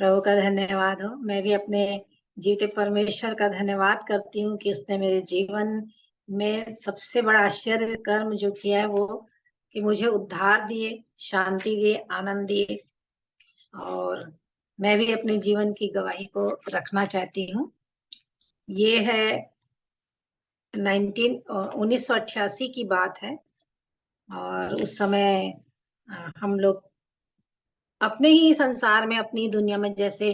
प्रभु का धन्यवाद हो। मैं भी अपने जीवते परमेश्वर का धन्यवाद करती हूँ कि उसने मेरे जीवन में सबसे बड़ा आश्चर्य कर्म जो किया है वो कि मुझे उद्धार दिए, शांति दिए, आनंद दिए। और मैं भी अपने जीवन की गवाही को रखना चाहती हूँ। ये है 1988 की बात है। और उस समय हम लोग अपने ही संसार में, अपनी दुनिया में जैसे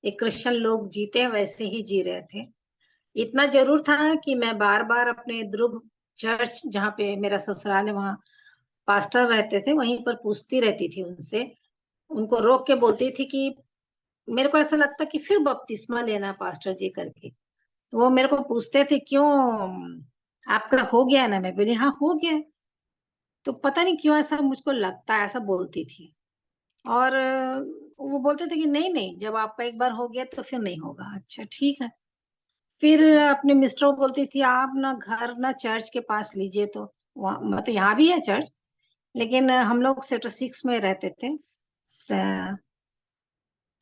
एक क्रिश्चियन लोग जीते हैं वैसे ही जी रहे थे। इतना जरूर था कि मैं बार बार अपने दुर्ग चर्च, जहाँ पे मेरा ससुराल है, वहाँ पास्टर रहते थे, वहीं पर पूछती रहती थी उनसे। उनको रोक के बोलती थी कि मेरे को ऐसा लगता कि फिर बपतिस्मा लेना पास्टर जी करके। तो वो मेरे को पूछते थे, क्यों, आपका हो गया ना? मैं बोली हाँ हो गया है। तो पता नहीं क्यों ऐसा मुझको लगता है, ऐसा बोलती थी। और वो बोलते थे कि नहीं नहीं, जब आपका एक बार हो गया तो फिर नहीं होगा। अच्छा ठीक है। फिर अपने मिस्टर को बोलती थी, आप ना घर ना चर्च के पास लीजिए। तो वहाँ मतलब यहाँ भी है चर्च, लेकिन हम लोग सेक्टर 6 में रहते थे,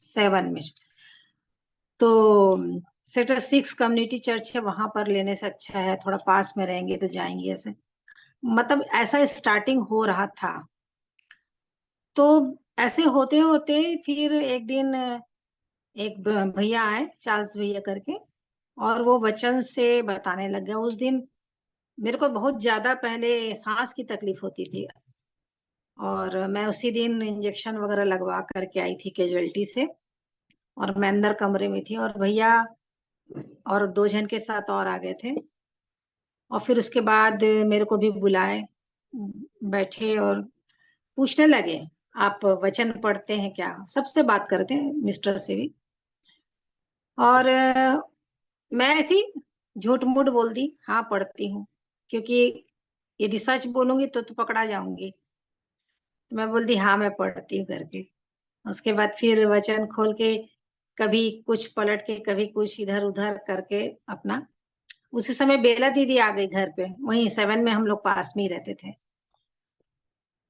7 में। तो सेक्टर 6 कम्युनिटी चर्च है, वहां पर लेने से अच्छा है, थोड़ा पास में रहेंगे तो जाएंगे ऐसे। मतलब ऐसा स्टार्टिंग हो रहा था। तो ऐसे होते होते फिर एक दिन एक भैया आए, चार्ल्स भैया करके, और वो वचन से बताने लग गया। उस दिन मेरे को बहुत ज्यादा पहले सांस की तकलीफ होती थी, और मैं उसी दिन इंजेक्शन वगैरह लगवा करके आई थी कैजुअलिटी से। और मैं अंदर कमरे में थी, और भैया और 2 जन के साथ और आ गए थे। और फिर उसके बाद मेरे को भी बुलाए, बैठे और पूछने लगे, आप वचन पढ़ते हैं क्या? सबसे बात करते हैं, मिस्टर से भी। और मैं ऐसी झूठ मूठ बोल दी, हाँ पढ़ती हूँ, क्योंकि यदि सच बोलूंगी तो पकड़ा जाऊंगी। तो मैं बोल दी हाँ मैं पढ़ती हूँ करके। उसके बाद फिर वचन खोल के कभी कुछ पलट के, कभी कुछ इधर उधर करके अपना। उसी समय बेला दीदी आ गई घर पे, वहीं 7 में हम लोग पास में ही रहते थे।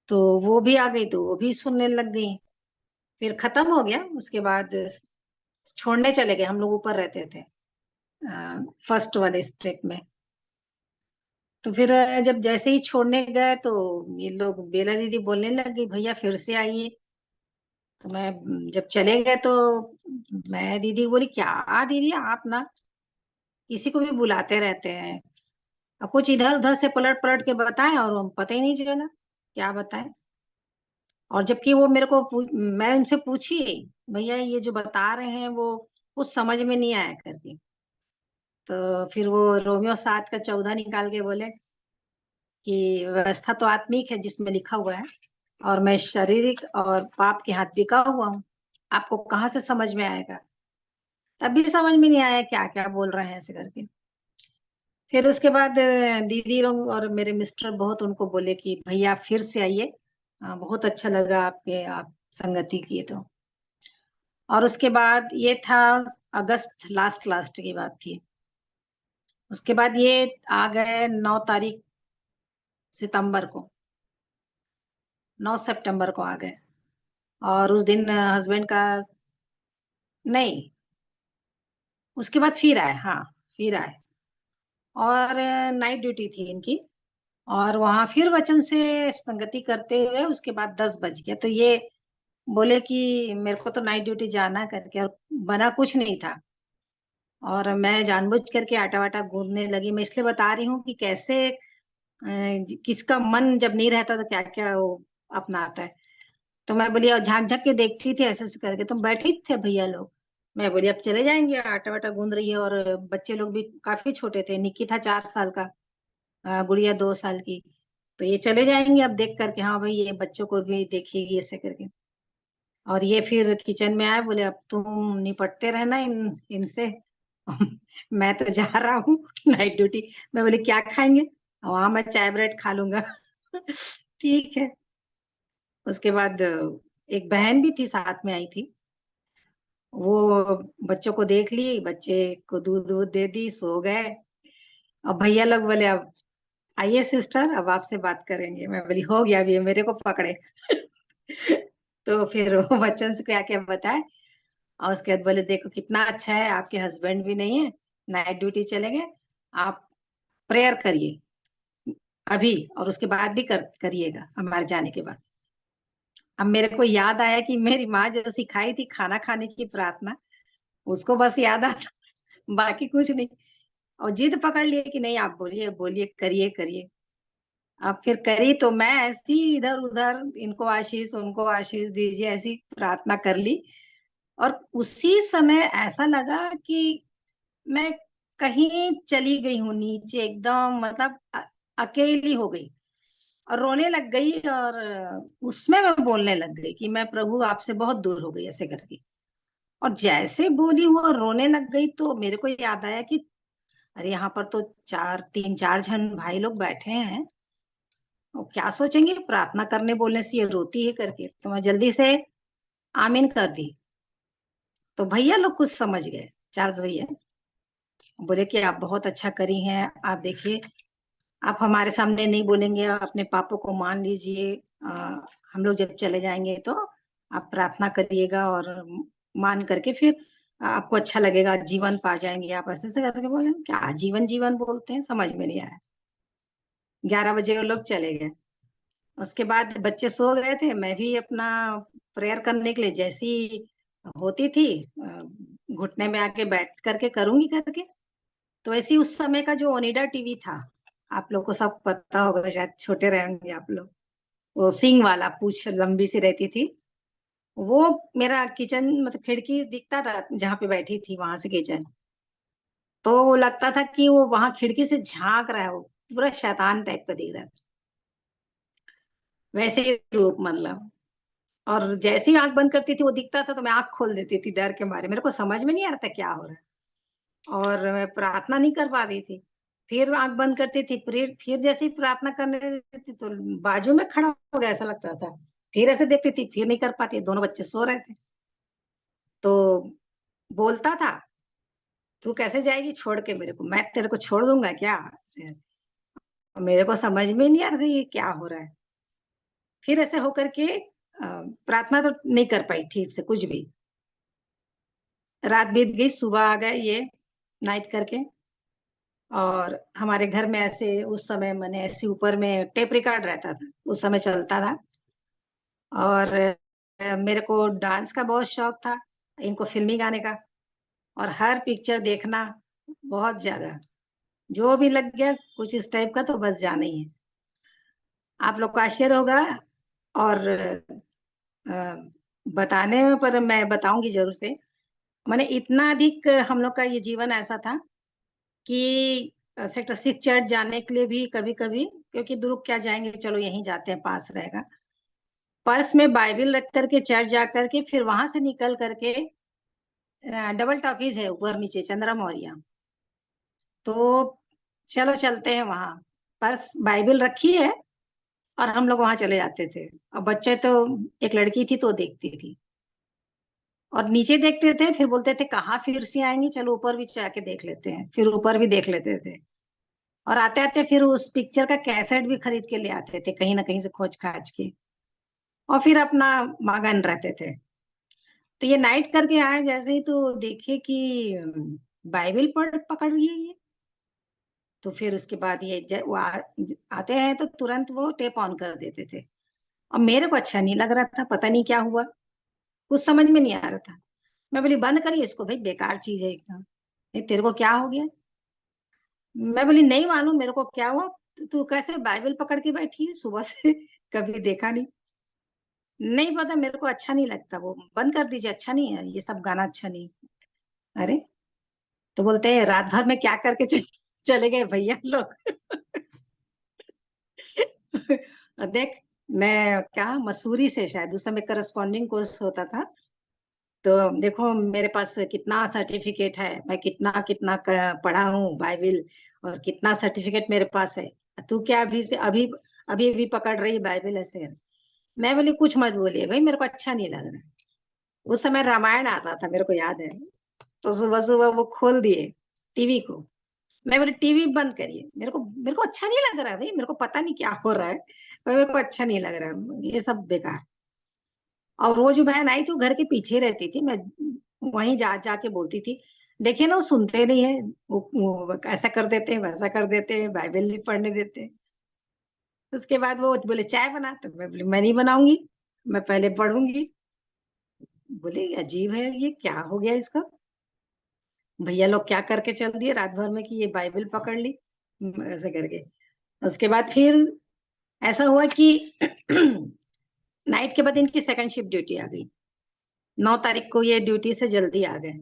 तो वो भी आ गई, तो वो भी सुनने लग गई। फिर खत्म हो गया। उसके बाद छोड़ने चले गए, हम लोग ऊपर रहते थे फर्स्ट वाले स्टेप में। तो फिर जब जैसे ही छोड़ने गए तो ये लोग, बेला दीदी बोलने लग गई, भैया फिर से आइए। तो मैं जब चले गए तो मैं दीदी बोली, क्या दीदी आप ना किसी को भी बुलाते रहते हैं, और कुछ इधर उधर से पलट पलट के बताएं और हम पता ही नहीं चला क्या बताएं। और जबकि वो मेरे को मैं उनसे पूछी, भैया ये जो बता रहे हैं वो कुछ समझ में नहीं आया करके। तो फिर वो रोमियो 7 का 14 निकाल के बोले कि व्यवस्था तो आत्मिक है जिसमें लिखा हुआ है, और मैं शारीरिक और पाप के हाथ बिका हुआ हूँ। आपको कहाँ से समझ में आएगा? तब भी समझ में नहीं आया क्या क्या बोल रहे हैं ऐसे करके। फिर उसके बाद दीदी लोग और मेरे मिस्टर बहुत उनको बोले कि भैया फिर से आइए, बहुत अच्छा लगा आपके, आप संगति किए तो। और उसके बाद ये था अगस्त, लास्ट लास्ट की बात थी। उसके बाद ये आ गए 9 तारीख सितंबर को, 9 सितंबर को आ गए। और उस दिन हस्बैंड का, नहीं, उसके बाद फिर आए, हाँ फिर आए। और नाइट ड्यूटी थी इनकी। और वहां फिर वचन से संगति करते हुए उसके बाद 10 बज गया। तो ये बोले कि मेरे को तो नाइट ड्यूटी जाना करके, और बना कुछ नहीं था। और मैं जानबूझ करके आटा वाटा गूंदने लगी। मैं इसलिए बता रही हूँ कि कैसे किसका मन जब नहीं रहता तो क्या क्या वो अपनाता है। तो मैं बोली, और झांक झांक के देखती थी ऐसे ऐसे करके, तुम बैठे ही थे भैया लोग। मैं बोली अब चले जाएंगे, आटा वाटा गूंद रही है, और बच्चे लोग भी काफी छोटे थे। निक्की था 4 साल का, गुड़िया 2 साल की। तो ये चले जाएंगे अब देख करके, हाँ भाई ये बच्चों को भी देखेगी ऐसे करके। और ये फिर किचन में आए, बोले अब तुम निपटते रहना इनसे। मैं तो जा रहा हूँ नाइट ड्यूटी। मैं बोली क्या खाएंगे? वहां मैं चाय ब्रेड खा लूंगा। ठीक है। उसके बाद एक बहन भी थी, साथ में आई थी। वो बच्चों को देख ली, बच्चे को दूध दूध दे दी, सो गए। अब भैया लोग बोले, अब आइए सिस्टर अब आपसे बात करेंगे। मैं बोली हो गया, अभी मेरे को पकड़े। तो फिर वो बच्चन से क्या क्या बताए। और उसके बाद बोले देखो कितना अच्छा है, आपके हस्बैंड भी नहीं है, नाइट ड्यूटी चले गए, आप प्रेयर करिए अभी, और उसके बाद भी करिएगा हमारे जाने के बाद। अब मेरे को याद आया कि मेरी माँ जो सिखाई थी खाना खाने की प्रार्थना, उसको बस याद आता, बाकी कुछ नहीं। और जिद पकड़ लिए कि नहीं आप बोलिए बोलिए, करिए करिए। अब फिर करी तो मैं ऐसी इधर उधर, इनको आशीष उनको आशीष दीजिए, ऐसी प्रार्थना कर ली। और उसी समय ऐसा लगा कि मैं कहीं चली गई हूँ नीचे एकदम, मतलब अकेली हो गई और रोने लग गई। और उसमें मैं बोलने लग गई कि मैं प्रभु आपसे बहुत दूर हो गई, ऐसे करके। और जैसे बोली हूँ और रोने लग गई, तो मेरे को याद आया कि अरे यहाँ पर तो तीन चार जन भाई लोग बैठे हैं, और क्या सोचेंगे प्रार्थना करने बोलने से ये रोती है करके। तो मैं जल्दी से आमीन कर दी। तो भैया लोग कुछ समझ गए, चार्ल्स भैया बोले कि आप बहुत अच्छा करी हैं, आप देखिए आप हमारे सामने नहीं बोलेंगे, आप अपने पापों को मान लीजिए, हम लोग जब चले जाएंगे तो आप प्रार्थना करिएगा, और मान करके फिर आपको अच्छा लगेगा, जीवन पा जाएंगे आप, ऐसे ऐसे करके बोले। क्या जीवन जीवन बोलते हैं, समझ में नहीं आया। 11 बजे वो लोग चले गए। उसके बाद बच्चे सो गए थे, मैं भी अपना प्रेयर करने के लिए जैसी होती थी, घुटने में आके बैठ करके करूंगी करके। तो ऐसी उस समय का जो ओनिडा टीवी था, आप लोग को सब पता होगा, शायद छोटे रहेंगे आप लोग, वो सिंग वाला, पूछ लंबी सी रहती थी, वो मेरा किचन मतलब खिड़की दिखता था जहाँ पे बैठी थी, वहां से किचन। तो वो लगता था कि वो वहां खिड़की से झांक रहा है, वो पूरा शैतान टाइप का दिख रहा था, वैसे ही रूप मतलब। और जैसे ही आंख बंद करती थी वो दिखता था, तो मैं आंख खोल देती थी डर के मारे, मेरे को समझ में नहीं आ रहा था क्या हो रहा है, और मैं प्रार्थना नहीं कर पा रही थी। फिर आंख बंद करती थी, फिर जैसे ही प्रार्थना करने देती थी तो बाजू में खड़ा हो गया ऐसा लगता था। फिर ऐसे देखती थी, फिर नहीं कर पाती, दोनों बच्चे सो रहे थे। तो बोलता था तू कैसे जाएगी छोड़ के मेरे को, मैं तेरे को छोड़ दूंगा क्या ऐसे। मेरे को समझ में नहीं आ रहा था ये क्या हो रहा है। फिर ऐसे होकर के प्रार्थना तो नहीं कर पाई ठीक से कुछ भी। रात बीत गई, सुबह आ गए ये नाइट करके। और हमारे घर में ऐसे उस समय मैंने ऐसे ऊपर में टेप रिकॉर्ड रहता था, उस समय चलता था। और मेरे को डांस का बहुत शौक था, इनको फिल्मी गाने का, और हर पिक्चर देखना बहुत ज्यादा। जो भी लग गया कुछ इस टाइप का तो बस जाना ही है। आप लोग को आश्चर्य होगा, और बताने में, पर मैं बताऊंगी जरूर से। मैंने इतना अधिक हम लोग का ये जीवन ऐसा था कि सेक्टर 6 चर्च जाने के लिए भी कभी कभी, क्योंकि दूर क्या जाएंगे, चलो यहीं जाते हैं पास रहेगा, पर्स में बाइबल रख करके चर्च जा करके, फिर वहां से निकल करके डबल टॉकीज है ऊपर नीचे चंद्रा मौर्या, तो चलो चलते हैं वहां, पर्स बाइबल रखी है, और हम लोग वहां चले जाते थे। और बच्चे तो, एक लड़की थी तो देखती थी, और नीचे देखते थे, फिर बोलते थे कहाँ फिर से आएंगे, चलो ऊपर भी जाके देख लेते हैं, फिर ऊपर भी देख लेते थे। और आते आते फिर उस पिक्चर का कैसेट भी खरीद के ले आते थे कहीं ना कहीं से खोज खाज के, और फिर अपना मगन रहते थे। तो ये नाइट करके आए जैसे ही, तो देखे कि बाइबल पकड़ रही है ये। तो फिर उसके बाद ये आते हैं तो तुरंत वो टेप ऑन कर देते थे। और मेरे को अच्छा नहीं लग रहा था, पता नहीं क्या हुआ, कुछ समझ में नहीं आ रहा था। मैं बोली बंद करिए इसको भाई, बेकार चीज है एकदम, ये तेरे को क्या हो गया। मैं बोली नहीं मालूम मेरे को क्या हुआ, तू कैसे बाइबल पकड़ के बैठी है सुबह से, कभी देखा नहीं। नहीं पता, मेरे को अच्छा नहीं लगता, वो बंद कर दीजिए, अच्छा नहीं है ये सब गाना, अच्छा नहीं। अरे, तो बोलते हैं रात भर में क्या करके चले गए भैया लोग। देख, मैं क्या मसूरी से, शायद उस समय करस्पॉन्डिंग कोर्स होता था, तो देखो मेरे पास कितना सर्टिफिकेट है, मैं कितना कितना पढ़ा हूँ बाइबल, और कितना सर्टिफिकेट मेरे पास है। तू क्या अभी से अभी अभी अभी पकड़ रही बाइबल ऐसे। मैं बोली कुछ मत बोलिए भाई, मेरे को अच्छा नहीं लग रहा। उस समय रामायण आता था मेरे को याद है, तो सुबह सुबह वो खोल दिए टीवी को। मैं बोली टीवी बंद करिए, मेरे को अच्छा नहीं लग रहा है भाई, मेरे को पता नहीं क्या हो रहा है, पर मेरे को अच्छा नहीं लग रहा है ये सब बेकार। और वो जो बहन आई थी वो घर के पीछे रहती थी, मैं वहीं जा जाके बोलती थी, देखिए ना वो सुनते नहीं है, वो ऐसा कर देते हैं, वैसा कर देते हैं, बाइबल नहीं पढ़ने देते। उसके बाद वो बोले चाय बना, तो मैं बोली मैं नहीं बनाऊंगी, मैं पहले पढ़ूंगी। बोले अजीब है, ये क्या हो गया इसका, भैया लोग क्या करके चल दिए रात भर में कि ये बाइबल पकड़ ली, ऐसे करके। उसके बाद फिर ऐसा हुआ कि नाइट के बाद इनकी सेकंड शिफ्ट ड्यूटी आ गई। 9 तारीख को ये ड्यूटी से जल्दी आ गए,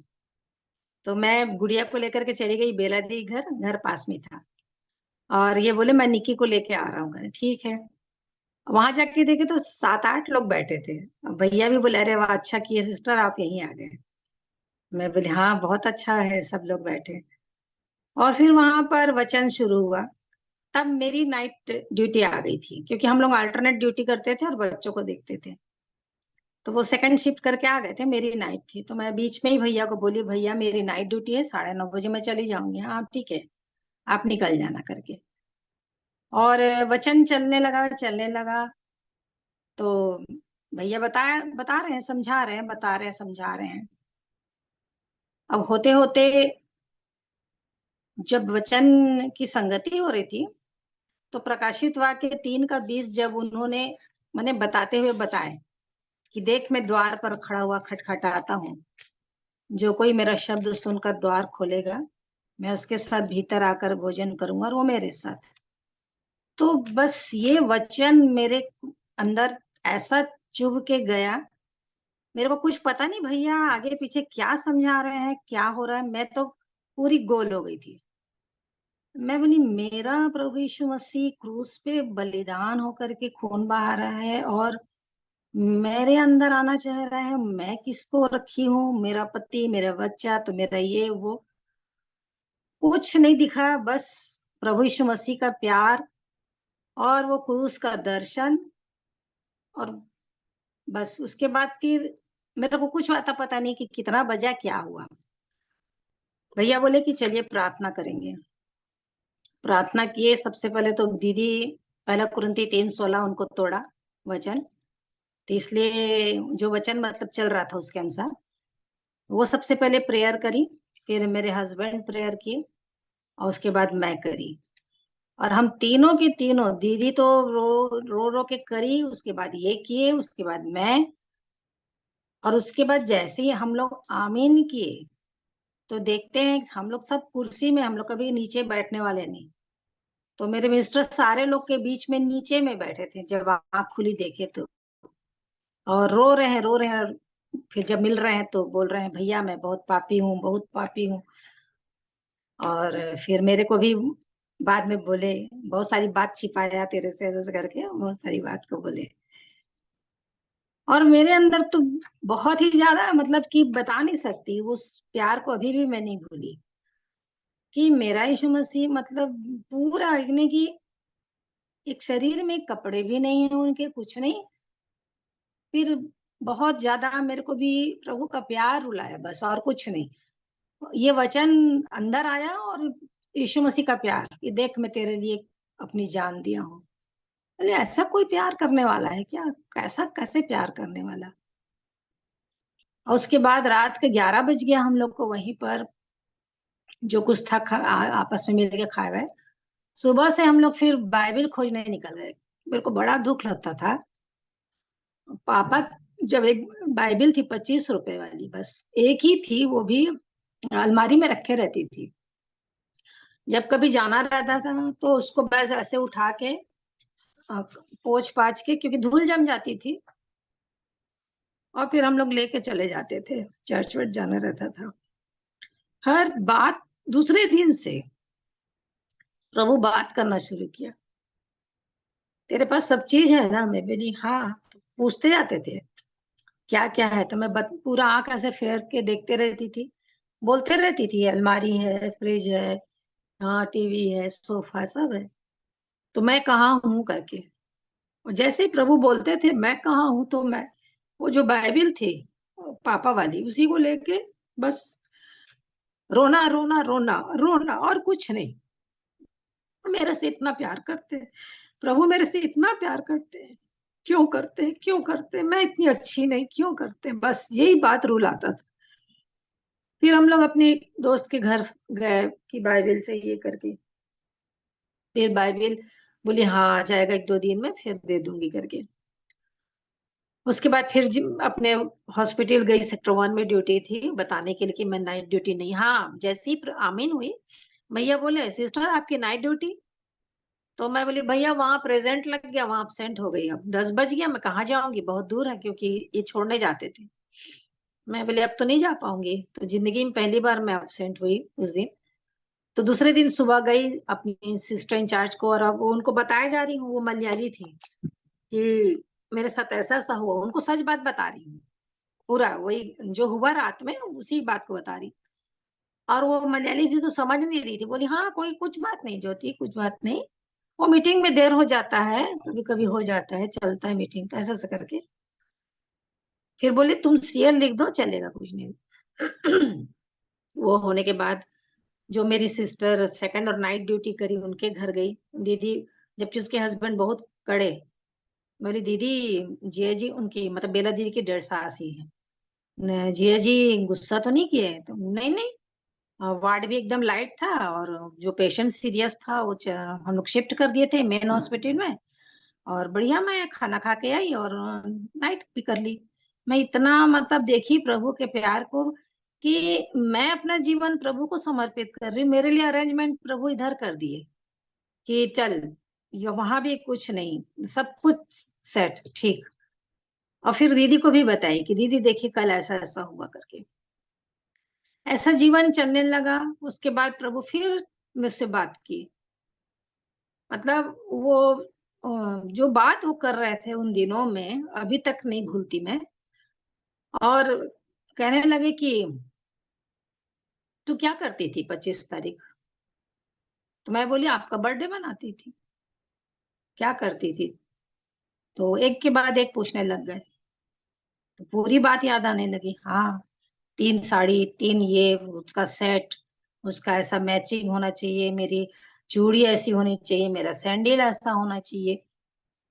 तो मैं गुड़िया को लेकर के चली गई बेला दी, घर घर पास में था। और ये बोले मैं निक्की को लेके आ रहा हूँ घर, ठीक है। वहां जाके देखे तो 7-8 लोग बैठे थे। अब भैया भी बोले अरे वाह अच्छा किए सिस्टर आप यहीं आ गए। मैं बोली हाँ बहुत अच्छा है, सब लोग बैठे। और फिर वहां पर वचन शुरू हुआ। तब मेरी नाइट ड्यूटी आ गई थी, क्योंकि हम लोग अल्टरनेट ड्यूटी करते थे और बच्चों को देखते थे। तो वो सेकंड शिफ्ट करके आ गए थे, मेरी नाइट थी। तो मैं बीच में ही भैया को बोली भैया मेरी नाइट ड्यूटी है, 9:30 बजे मैं चली जाऊंगी। हाँ ठीक है, आप निकल जाना करके। और वचन चलने लगा चलने लगा। तो भैया बता रहे हैं, समझा रहे हैं, बता रहे हैं, समझा रहे हैं। अब होते होते जब वचन की संगति हो रही थी, तो प्रकाशित वाक्य 3:20 जब उन्होंने मैंने बताते हुए बताए कि देख मैं द्वार पर खड़ा हुआ खटखटाता हूँ, जो कोई मेरा शब्द सुनकर द्वार खोलेगा, मैं उसके साथ भीतर आकर भोजन करूंगा और वो मेरे साथ। तो बस ये वचन मेरे अंदर ऐसा चुभ के गया। मेरे को कुछ पता नहीं भैया आगे पीछे क्या समझा रहे हैं, क्या हो रहा है, मैं तो पूरी गोल हो गई थी। मैं बोली मेरा प्रभु यीशु मसीह क्रूस पे बलिदान होकर के खून बहा रहा है और मेरे अंदर आना चाह रहा है, मैं किसको रखी हूँ, मेरा पति, मेरा बच्चा, तो मेरा ये वो कुछ नहीं दिखा, बस प्रभु यीशु मसीह का प्यार और वो क्रूस का दर्शन। और बस उसके बाद फिर मेरे को कुछ आता पता नहीं कि कितना बजा क्या हुआ। भैया बोले कि चलिए प्रार्थना करेंगे। प्रार्थना किए। सबसे पहले तो दीदी पहला कुरिन्ती 3:16 उनको तोड़ा वचन। तो इसलिए जो वचन मतलब चल रहा था उसके अनुसार वो सबसे पहले प्रेयर करी। फिर मेरे हस्बैंड प्रेयर किए और उसके बाद मैं करी। और हम तीनों के तीनों, दीदी तो रो रो रो के करी, उसके बाद ये किए, उसके बाद मैं। और उसके बाद जैसे ही हम लोग आमीन किए, तो देखते हैं हम लोग सब कुर्सी में, हम लोग कभी नीचे बैठने वाले नहीं। तो मेरे मिस्टर सारे लोग के बीच में नीचे में बैठे थे जब आँख खुली देखे तो। और रो रहे हैं रो रहे हैं। और फिर जब मिल रहे हैं तो बोल रहे हैं भैया मैं बहुत पापी हूँ, बहुत पापी हूँ। और फिर मेरे को भी बाद में बोले बहुत सारी बात छिपाया तेरे से, ऐसे करके बहुत सारी बात को बोले। और मेरे अंदर तो बहुत ही ज्यादा, मतलब कि बता नहीं सकती, उस प्यार को अभी भी मैं नहीं भूली। कि मेरा यीशु मसीह मतलब पूरा इतने की एक शरीर में कपड़े भी नहीं है उनके, कुछ नहीं। फिर बहुत ज्यादा मेरे को भी प्रभु का प्यार रुलाया, बस और कुछ नहीं। ये वचन अंदर आया और यीशु मसीह का प्यार कि देख मैं तेरे लिए अपनी जान दिया हूँ। बोले ऐसा कोई प्यार करने वाला है क्या, कैसा कैसे प्यार करने वाला। और उसके बाद रात के 11 बज गया हम लोग को वहीं पर, जो कुछ था आपस में मिल के खाए हुए। सुबह से हम लोग फिर बाइबल खोजने निकल गए। मेरे को बड़ा दुख लगता था। पापा, जब एक बाइबल थी 25 रुपए वाली, बस एक ही थी, वो भी अलमारी में रखे रहती थी। जब कभी जाना रहता था तो उसको बस ऐसे उठा के पोंछ पाछ के, क्योंकि धूल जम जाती थी, और फिर हम लोग लेके चले जाते थे, चर्च वर्च जाना रहता था। हर बात दूसरे दिन से प्रभु बात करना शुरू किया। तेरे पास सब चीज है ना, मैं बोली हाँ। तो पूछते जाते थे क्या क्या है, तो मैं पूरा आंख ऐसे फेर के देखते रहती थी, बोलते रहती थी अलमारी है, फ्रिज है, हाँ टीवी है, सोफा सब है। तो मैं कहाँ हूँ करके। और जैसे ही प्रभु बोलते थे मैं कहाँ हूँ, तो मैं वो जो बाइबिल थी पापा वाली, उसी को लेके बस रोना रोना रोना रोना, और कुछ नहीं। मेरे से इतना प्यार करते हैं प्रभु, मेरे से इतना प्यार करते हैं, क्यों करते हैं, क्यों करते हैं, मैं इतनी अच्छी नहीं, क्यों करते हैं, बस यही बात रुलाता था। फिर हम लोग अपने दोस्त के घर गए कि बाइबल चाहिए करके। फिर बाइबल बोली हाँ आ जाएगा 1-2 दिन में, फिर दे दूंगी करके। उसके बाद फिर अपने हॉस्पिटल गई, सेक्टर 1 में ड्यूटी थी, बताने के लिए कि मैं नाइट ड्यूटी नहीं। हाँ, जैसे ही आमीन हुई, भैया बोले सिस्टर आपकी नाइट ड्यूटी। तो मैं बोली भैया वहां प्रेजेंट लग गया, वहां अपसेंट हो गई, अब 10 बज गया, मैं कहाँ जाऊंगी, बहुत दूर है, क्योंकि ये छोड़ने जाते थे। मैं बोली अब तो नहीं जा पाऊंगी। तो जिंदगी में पहली बार मैं अपसेंट हुई उस दिन। तो दूसरे दिन सुबह गई अपनी सिस्टर इंचार्ज को, और अब वो उनको बताया जा रही हूँ, वो मलयाली थी, कि मेरे साथ ऐसा ऐसा हुआ। उनको सच बात बता रही हूँ, पूरा वही जो हुआ रात में उसी बात को बता रही। और वो मलयाली थी तो समझ नहीं रही थी, बोली हाँ कोई कुछ बात नहीं ज्योति, कुछ बात नहीं, वो मीटिंग में देर हो जाता है, कभी कभी हो जाता है, चलता है मीटिंग, तो ऐसा ऐसा करके। फिर बोले तुम सीएल लिख दो चलेगा, कुछ नहीं। वो होने के बाद जो मेरी सिस्टर सेकंड और नाइट ड्यूटी करी, उनके घर गई दीदी, जबकि उसके हस्बैंड बहुत कड़े। बोली दीदी, जिया जी उनकी मतलब बेला दीदी की 1.5 साल ही है, जिया जी गुस्सा तो नहीं किए? तो नहीं नहीं, वार्ड भी एकदम लाइट था, और जो पेशेंट सीरियस था वो हम लोग शिफ्ट कर दिए थे मेन हॉस्पिटल में। और बढ़िया मैं खाना खा के आई और नाइट भी कर ली। मैं इतना मतलब देखी प्रभु के प्यार को, कि मैं अपना जीवन प्रभु को समर्पित कर रही हूँ। मेरे लिए अरेंजमेंट प्रभु इधर कर दिए कि चल, ये वहां भी कुछ नहीं, सब कुछ सेट ठीक। और फिर दीदी को भी बताई कि दीदी देखिए कल ऐसा ऐसा हुआ करके। ऐसा जीवन चलने लगा। उसके बाद प्रभु फिर मुझसे बात की, मतलब वो जो बात वो कर रहे थे उन दिनों में अभी तक नहीं भूलती मैं। और कहने लगे कि तू क्या करती थी 25 तारीख? तो मैं बोली आपका बर्थडे मनाती थी। क्या करती थी? तो एक के बाद एक पूछने लग गए। तो पूरी बात याद आने लगी। हाँ, 3 साड़ी, 3 ये, उसका सेट, उसका ऐसा मैचिंग होना चाहिए, मेरी चूड़ी ऐसी होनी चाहिए, मेरा सैंडल ऐसा होना चाहिए।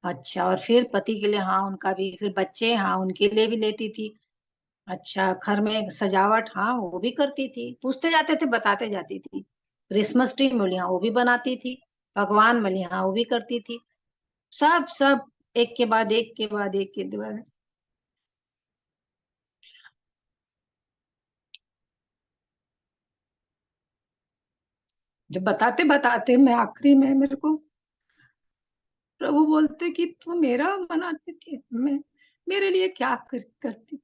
अच्छा, और फिर पति के लिए, हाँ उनका भी, फिर बच्चे, हाँ उनके लिए भी लेती थी। अच्छा, घर में सजावट, हाँ वो भी करती थी, पूछते जाते थे बताते जाती थी। क्रिसमस ट्री मिली, हाँ वो भी बनाती थी। भगवान मिली, हाँ वो भी करती थी। सब सब, एक के बाद एक के बाद एक के बाद। जब बताते बताते मैं आखिरी में मेरे को प्रभु बोलते कि तू मेरा बनाती थी, मैं मेरे लिए क्या करती थी।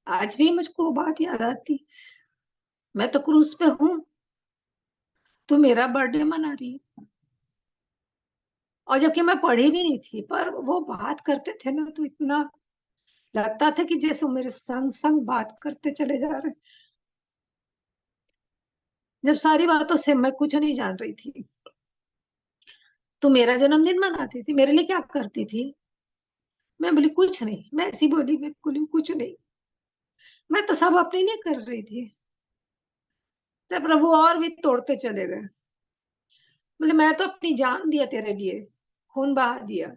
आज भी मुझको वो बात याद आती। मैं तो क्रूज पे हूँ, तू मेरा बर्थडे मना रही है। और जबकि मैं पढ़ी भी नहीं थी, पर वो बात करते थे ना, तो इतना लगता था कि जैसे वो मेरे संग संग बात करते चले जा रहे। जब सारी बातों से मैं कुछ नहीं जान रही थी। तू मेरा जन्मदिन मनाती थी, मेरे लिए क्या करती थी? मैं बोली कुछ नहीं, मैं ऐसी बोली, मैं बोली कुछ नहीं, मैं तो सब अपने लिए कर रही थी। तो प्रभु और भी तोड़ते चले गए। बोले मैं तो अपनी जान दिया तेरे लिए, खून बहा दिया,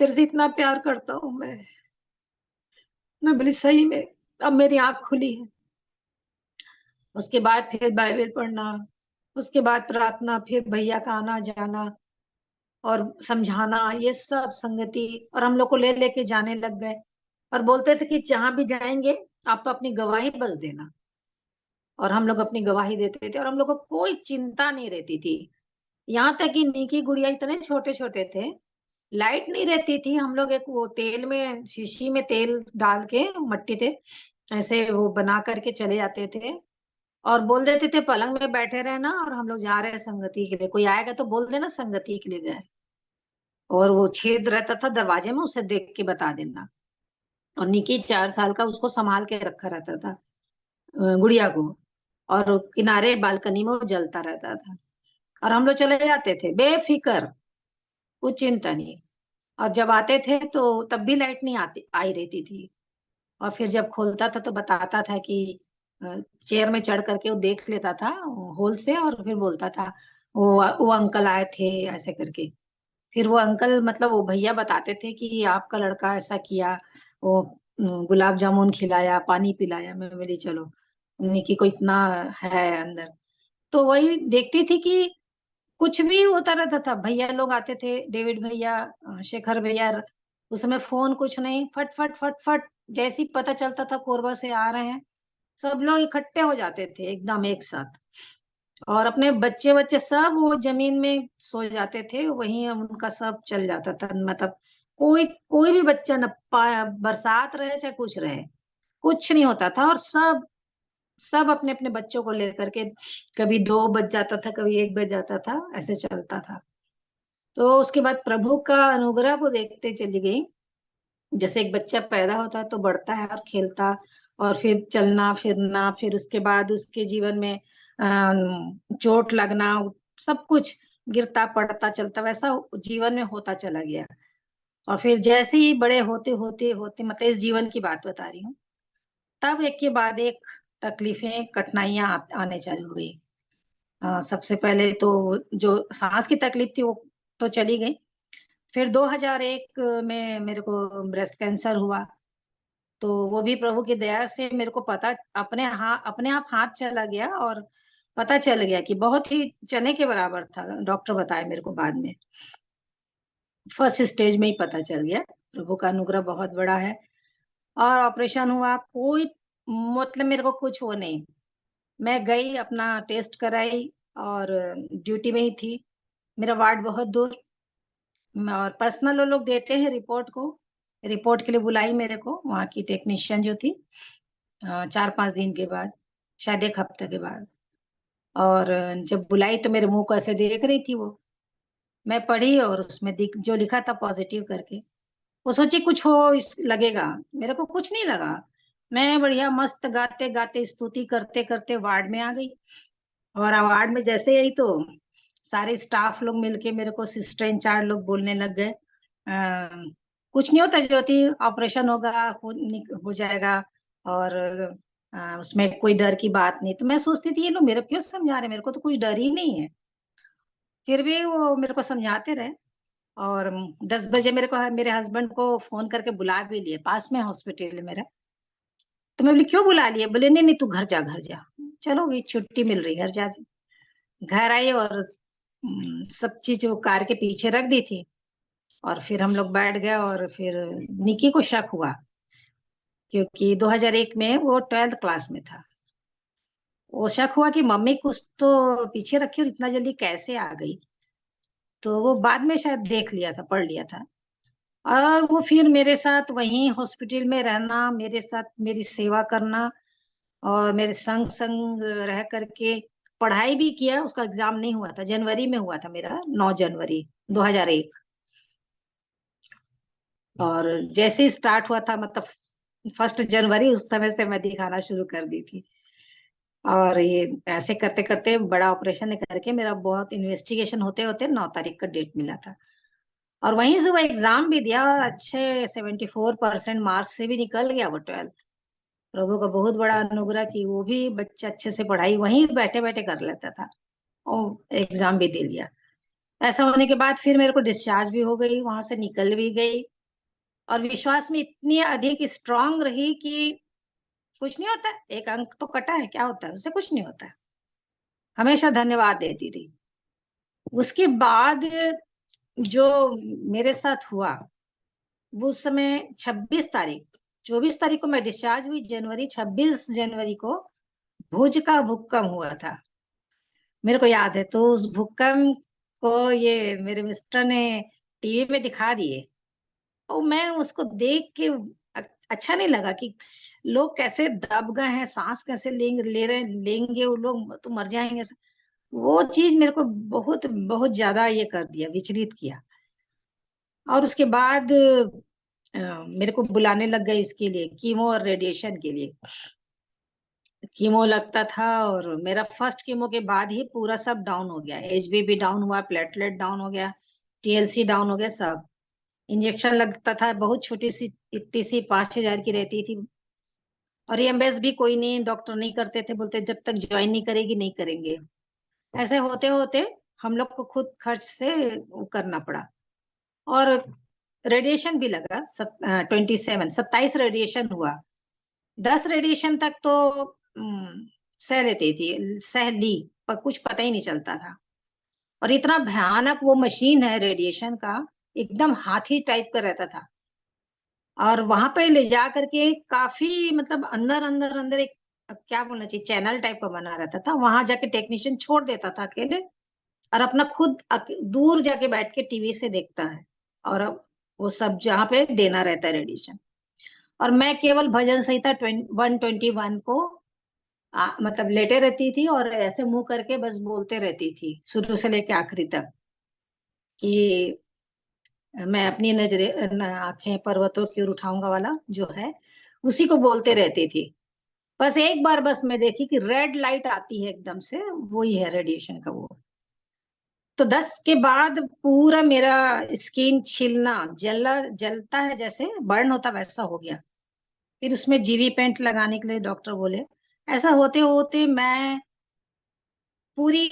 तेरे से इतना प्यार करता हूँ मैं बोली सही में। अब मेरी आंख खुली है। उसके बाद फिर बाइबल पढ़ना, उसके बाद प्रार्थना, फिर भैया का आना जाना और समझाना, ये सब संगति, और हम लोग को ले लेके जाने लग गए। और बोलते थे कि जहां भी जाएंगे आप अपनी गवाही बस देना। और हम लोग अपनी गवाही देते थे, और हम लोग को कोई चिंता नहीं रहती थी। यहाँ तक कि निकी गुड़िया इतने छोटे छोटे थे, लाइट नहीं रहती थी, हम लोग एक वो तेल में, शीशी में तेल डाल के, मट्टी तेल, ऐसे वो बना करके चले जाते थे। और बोल देते थे पलंग में बैठे रहना, और हम लोग जा रहे हैं संगति के लिए, कोई आएगा तो बोल देना संगति के लिए गए। और वो छेद रहता था दरवाजे में, उसे देख के बता देना। और निकी 4 साल का, उसको संभाल के रखा रहता था, गुड़िया को। और किनारे बालकनी में वो जलता रहता था। और हम लोग चले जाते थे बेफिक्र, कुछ चिंता नहीं। और जब आते थे तो तब भी लाइट नहीं आती आई रहती थी। और फिर जब खोलता था तो बताता था कि चेयर में चढ़ करके वो देख लेता था होल से, और फिर बोलता था वो अंकल आए थे ऐसे करके। फिर वो अंकल मतलब वो भैया बताते थे कि आपका लड़का ऐसा किया, वो गुलाब जामुन खिलाया, पानी पिलाया। मैं बोली चलो, निकी को इतना है अंदर। तो वही देखती थी कि कुछ भी होता रहता था। भैया लोग आते थे, डेविड भैया, शेखर भैया। उस समय फोन कुछ नहीं, फट फट फट फट जैसे ही पता चलता था कोरबा से आ रहे हैं, सब लोग इकट्ठे हो जाते थे एकदम एक साथ। और अपने बच्चे बच्चे सब वो जमीन में सो जाते थे, वहीं उनका सब चल जाता था। मतलब कोई कोई भी बच्चा न पाया, बरसात रहे चाहे कुछ रहे, कुछ नहीं होता था। और सब सब अपने अपने बच्चों को लेकर के, कभी 2 बज जाता था, कभी 1 बज जाता था, ऐसे चलता था। तो उसके बाद प्रभु का अनुग्रह को देखते चली गई। जैसे एक बच्चा पैदा होता है तो बढ़ता है और खेलता, और फिर चलना फिरना, फिर उसके बाद उसके जीवन में चोट लगना, सब कुछ, गिरता पड़ता चलता, वैसा जीवन में होता चला गया। और फिर जैसे ही बड़े होते होते होते, मतलब इस जीवन की बात बता रही हूँ, तब एक के बाद एक तकलीफें कठिनाइयां आने चालू हो गई। सबसे पहले तो जो सांस की तकलीफ थी वो तो चली गई। फिर 2001 में मेरे को ब्रेस्ट कैंसर हुआ। तो वो भी प्रभु की दया से मेरे को पता, अपने आप हाथ चला गया, और पता चल गया कि बहुत ही चने के बराबर था। डॉक्टर बताए मेरे को बाद में, फर्स्ट स्टेज में ही पता चल गया। प्रभु का अनुग्रह बहुत बड़ा है। और ऑपरेशन हुआ, कोई मतलब मेरे को कुछ हो नहीं। मैं गई, अपना टेस्ट कराई, और ड्यूटी में ही थी। मेरा वार्ड बहुत दूर, और पर्सनल वो लोग देते हैं रिपोर्ट को। रिपोर्ट के लिए बुलाई मेरे को वहाँ की टेक्नीशियन जो थी, 4-5 दिन के बाद, शायद 1 हफ्ते के बाद। और जब बुलाई तो मेरे मुंह को ऐसे देख रही थी वो। मैं पढ़ी और उसमें जो लिखा था पॉजिटिव करके, वो सोची कुछ हो इस लगेगा। मेरे को कुछ नहीं लगा। मैं बढ़िया मस्त गाते गाते स्तुति करते करते वार्ड में आ गई। और वार्ड में जैसे आई तो सारे स्टाफ लोग मिलके मेरे को, सिस्टर इंचार्ज लोग बोलने लग गए, कुछ नहीं होता ज्योति, ऑपरेशन होगा, हो जाएगा, और उसमें कोई डर की बात नहीं। तो मैं सोचती थी ये लोग मेरे को क्यों समझा रहे, मेरे को तो कुछ डर ही नहीं है। फिर भी वो मेरे को समझाते रहे। और 10 बजे मेरे को, मेरे हस्बैंड को फोन करके बुला भी लिए, पास में हॉस्पिटल है मेरा। तो मैं बोली क्यों बुला लिए? बोले नहीं नहीं, तू घर जा, घर जा। चलो भी छुट्टी मिल रही, घर जा। घर आई, और सब चीज वो कार के पीछे रख दी थी। और फिर हम लोग बैठ गए, और फिर निकी को शक हुआ, क्योंकि 2001 में वो 12th क्लास में था। वो शक हुआ कि मम्मी कुछ तो पीछे रखी और इतना जल्दी कैसे आ गई। तो वो बाद में शायद देख लिया था, पढ़ लिया था। और वो फिर मेरे साथ वहीं हॉस्पिटल में रहना, मेरे साथ मेरी सेवा करना, और मेरे संग संग रह करके पढ़ाई भी किया। उसका एग्जाम नहीं हुआ था, जनवरी में हुआ था मेरा, 9 जनवरी 2001। और जैसे ही स्टार्ट हुआ था, मतलब 1 जनवरी, उस समय से मैं दिखाना शुरू कर दी थी। और ये ऐसे करते करते बड़ा ऑपरेशन करके मेरा बहुत इन्वेस्टिगेशन होते होते 9 तारीख का डेट मिला था। और वहीं से वो एग्जाम भी दिया, और अच्छे 74% मार्क्स से भी निकल गया वो 12th। प्रभु का बहुत बड़ा अनुग्रह कि वो भी बच्चा अच्छे से पढ़ाई वहीं बैठे बैठे कर लेता था, और एग्जाम भी दे लिया। ऐसा होने के बाद फिर मेरे को डिस्चार्ज भी हो गई, वहां से निकल भी गई। और विश्वास में इतनी अधिक स्ट्रांग रही कि कुछ नहीं होता, एक अंक तो कटा है, क्या होता है, उससे कुछ नहीं होता। हमेशा धन्यवाद देती रही। उसके बाद जो मेरे साथ हुआ, वो उस समय 26 तारीख, 24 तारीख को मैं डिस्चार्ज हुई जनवरी, 26 जनवरी को भुज का भूकंप हुआ था। मेरे को याद है। तो उस भूकंप को ये मेरे मिस्टर ने टीवी में दिखा दिए, और मैं उसको देख के अच्छा नहीं लगा कि लोग कैसे दब गए हैं, सांस कैसे लेंगे वो लोग, तो मर जाएंगे। वो चीज मेरे को बहुत बहुत ज्यादा ये कर दिया, विचलित किया। और उसके बाद मेरे को बुलाने लग गए इसके लिए, कीमो और रेडिएशन के लिए। कीमो लगता था, और मेरा फर्स्ट कीमो के बाद ही पूरा सब डाउन हो गया, एचबीबी डाउन हुआ, प्लेटलेट डाउन हो गया, टीएलसी डाउन हो गया सब। इंजेक्शन लगता था, बहुत छोटी सी, इतनी सी, 5-6 हजार की रहती थी। और ईएमएस भी कोई नहीं, डॉक्टर नहीं करते थे, बोलते जब तक ज्वाइन नहीं करेगी नहीं करेंगे। ऐसे होते होते हम लोग को खुद खर्च से वो करना पड़ा। और रेडिएशन भी लगा 27 रेडिएशन हुआ। 10 रेडिएशन तक तो सह लेती थी, सह ली, पर कुछ पता ही नहीं चलता था। और इतना भयानक वो मशीन है रेडिएशन का, एकदम हाथी टाइप का रहता था। और वहां पे ले जा करके काफी मतलब अंदर अंदर अंदर एक, अब क्या बोलना चाहिए, चैनल टाइप का बना रहता था। वहां जाके टेक्नीशियन छोड़ देता था अकेले, और अपना खुद दूर जाके बैठ के टीवी से देखता है। और अब वो सब जहाँ पे देना रहता है रेडिएशन। और मैं केवल भजन संहिता 121 को मतलब लेटे रहती थी और ऐसे मुंह करके बस बोलते रहती थी शुरू से लेके आखिरी तक, कि मैं अपनी नजरें आंखें पर्वतों की ओर उठाऊंगा वाला जो है, उसी को बोलते रहती थी। बस एक बार बस मैं देखी कि रेड लाइट आती है एकदम से, वही है रेडिएशन का वो। तो 10 के बाद पूरा मेरा स्किन छिलना, जलता है जैसे बर्न होता वैसा हो गया। फिर उसमें जीवी पेंट लगाने के लिए डॉक्टर बोले। ऐसा होते होते मैं पूरी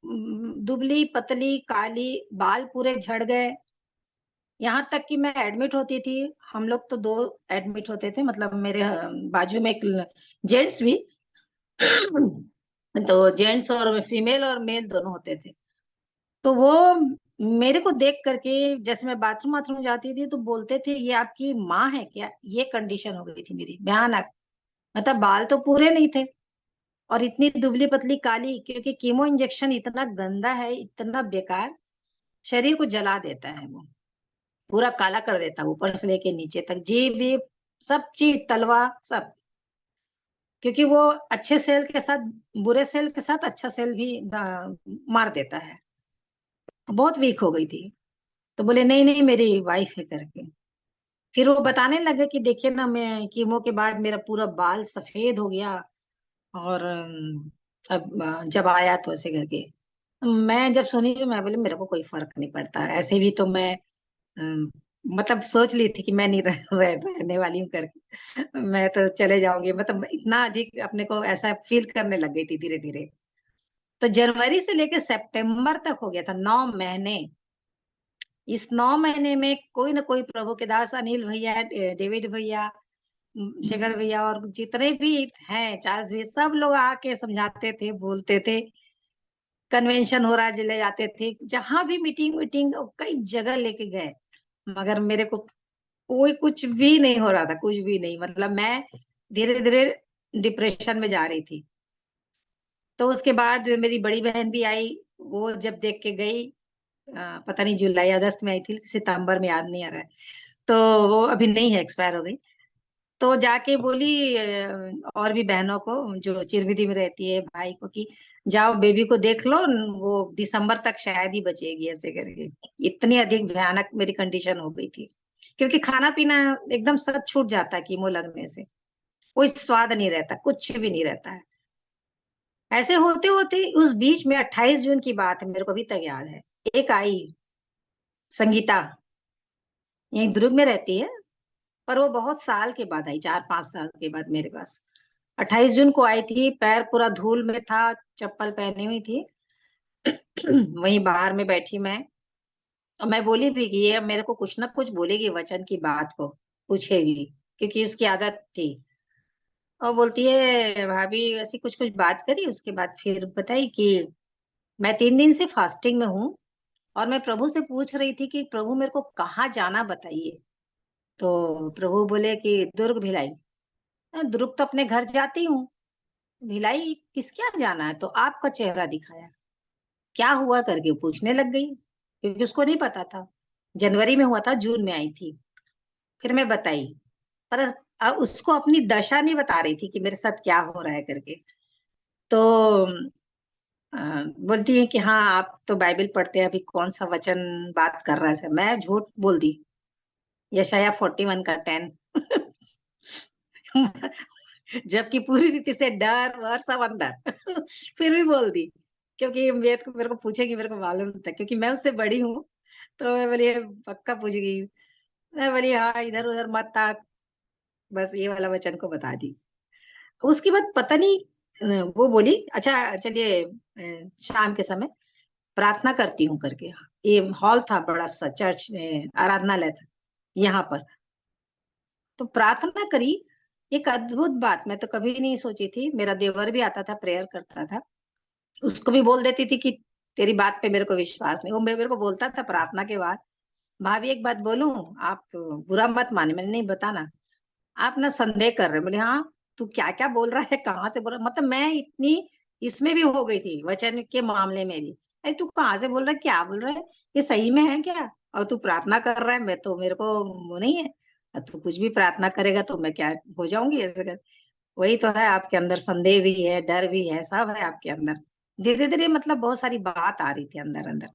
दुबली पतली काली, बाल पूरे झड़ गए। यहाँ तक कि मैं एडमिट होती थी, हम लोग तो दो एडमिट होते थे, मतलब मेरे बाजू में एक जेंट्स भी तो जेंट्स और फीमेल और मेल दोनों होते थे। तो वो मेरे को देख करके, जैसे मैं बाथरूम बाथरूम जाती थी तो बोलते थे ये आपकी माँ है क्या, ये कंडीशन हो गई थी मेरी भयानक। मतलब बाल तो पूरे नहीं थे, और इतनी दुबली पतली काली, क्योंकि कीमो इंजेक्शन इतना गंदा है, इतना बेकार, शरीर को जला देता है वो, पूरा काला कर देता है ऊपर से लेके नीचे तक, जी भी, सब चीज, तलवा सब। क्योंकि वो अच्छे सेल के साथ बुरे सेल के साथ अच्छा सेल भी मार देता है। बहुत वीक हो गई थी। तो बोले नहीं नहीं मेरी वाइफ है करके। फिर वो बताने लगे कि देखिए ना, मैं कीमो के बाद मेरा पूरा बाल सफेद हो गया, और अब जब आया तो ऐसे करके। मैं जब सुनी तो मैं बोली मेरे को कोई फर्क नहीं पड़ता, ऐसे भी तो मैं अम, मतलब सोच ली थी कि मैं नहीं रहने वाली हूँ करके, मैं तो चले जाऊंगी। मतलब इतना अधिक अपने को ऐसा फील करने लग गई थी धीरे धीरे। तो जनवरी से लेकर सितंबर तक हो गया था, 9 महीने। इस 9 महीने में कोई ना कोई प्रभु के दास, अनिल भैया, डेविड भैया, शेखर भैया, और जितने भी हैं, चार्ल्स भी, सब लोग आके समझाते थे, बोलते थे। कन्वेंशन हो रहा है ले जाते थे, जहां भी मीटिंग मीटिंग कई जगह लेके गए, मगर मेरे को कोई कुछ भी नहीं हो रहा था, कुछ भी नहीं। मतलब मैं धीरे धीरे डिप्रेशन में जा रही थी। तो उसके बाद मेरी बड़ी बहन भी आई, वो जब देख के गई, पता नहीं जुलाई अगस्त में आई थी, सितंबर में याद नहीं आ रहा है। तो वो अभी नहीं है, एक्सपायर हो गई। तो जाके बोली और भी बहनों को जो चिरमिदी में रहती है, भाई को, कि जाओ बेबी को देख लो, वो दिसंबर तक शायद ही बचेगी, ऐसे करके। इतनी अधिक भयानक मेरी कंडीशन हो गई थी, क्योंकि खाना पीना एकदम सब छूट जाता है कीमो लगने से। कोई स्वाद नहीं रहता, कुछ भी नहीं रहता है। ऐसे होते होते उस बीच में 28 जून की बात है, मेरे को अभी तक याद है। एक आई संगीता, यहीं दुर्ग में रहती है, पर वो बहुत साल के बाद आई, 4-5 साल के बाद मेरे पास। 28 जून को आई थी, पैर पूरा धूल में था, चप्पल पहनी हुई थी। वहीं बाहर में बैठी मैं, और मैं बोली भी कि ये मेरे को कुछ ना कुछ बोलेगी, वचन की बात को पूछेगी, क्योंकि उसकी आदत थी। और बोलती है भाभी, ऐसी कुछ कुछ बात करी, उसके बाद फिर बताई कि मैं 3 दिन से फास्टिंग में हूँ, और मैं प्रभु से पूछ रही थी कि प्रभु मेरे को कहाँ जाना बताइए। तो प्रभु बोले कि दुर्ग भिलाई। दुर्ग तो अपने घर जाती हूँ, भिलाई किस क्या जाना है, तो आपका चेहरा दिखाया। क्या हुआ करके पूछने लग गई, क्योंकि उसको नहीं पता था। जनवरी में हुआ था, जून में आई थी। फिर मैं बताई, पर उसको अपनी दशा नहीं बता रही थी कि मेरे साथ क्या हो रहा है करके। तो अ, बोलती है कि हाँ आप तो बाइबल पढ़ते हैं, अभी कौन सा वचन बात कर रहा है। मैं झूठ बोल दी, यशाया 41 का 10। जबकि पूरी रीति से डर वर सब अंदर, फिर भी बोल दी, क्योंकि मेरे को पूछेगी, मेरे को मालूम था, क्योंकि मैं उससे बड़ी हूँ। तो मैं बोली पक्का पूछेगी। मैं बोली हाँ, इधर उधर मत ताक, बस ये वाला वचन को बता दी। उसके बाद पता नहीं, वो बोली अच्छा चलिए, शाम के समय प्रार्थना करती हूँ करके। ये हॉल था बड़ा सा, चर्च आराधनालय था। यहाँ पर। तो प्रार्थना करी। एक अद्भुत बात मैं तो कभी नहीं सोची थी। मेरा देवर भी आता था, प्रेयर करता था, उसको भी बोल देती थी कि तेरी बात पे मेरे को विश्वास नहीं। वो मेरे को बोलता था प्रार्थना के बाद, भाभी एक बात बोलूं, आप बुरा मत माने। मैंने नहीं, बताना। आप ना संदेह कर रहे हो। बोले हाँ, तू क्या क्या बोल रहा है, कहाँ से बोल रहा है? मतलब मैं इतनी इसमें भी हो गई थी, वचन के मामले में भी। अरे तू कहाँ से बोल रहा है, क्या बोल रहा है, ये सही में है क्या? और तू प्रार्थना कर रहा है, मैं तो, मेरे को वो नहीं है। और तू कुछ भी प्रार्थना करेगा तो मैं क्या हो जाऊंगी ऐसे कर? वही तो है, आपके अंदर संदेह भी है, डर भी है, सब है आपके अंदर। धीरे धीरे मतलब बहुत सारी बात आ रही थी अंदर अंदर।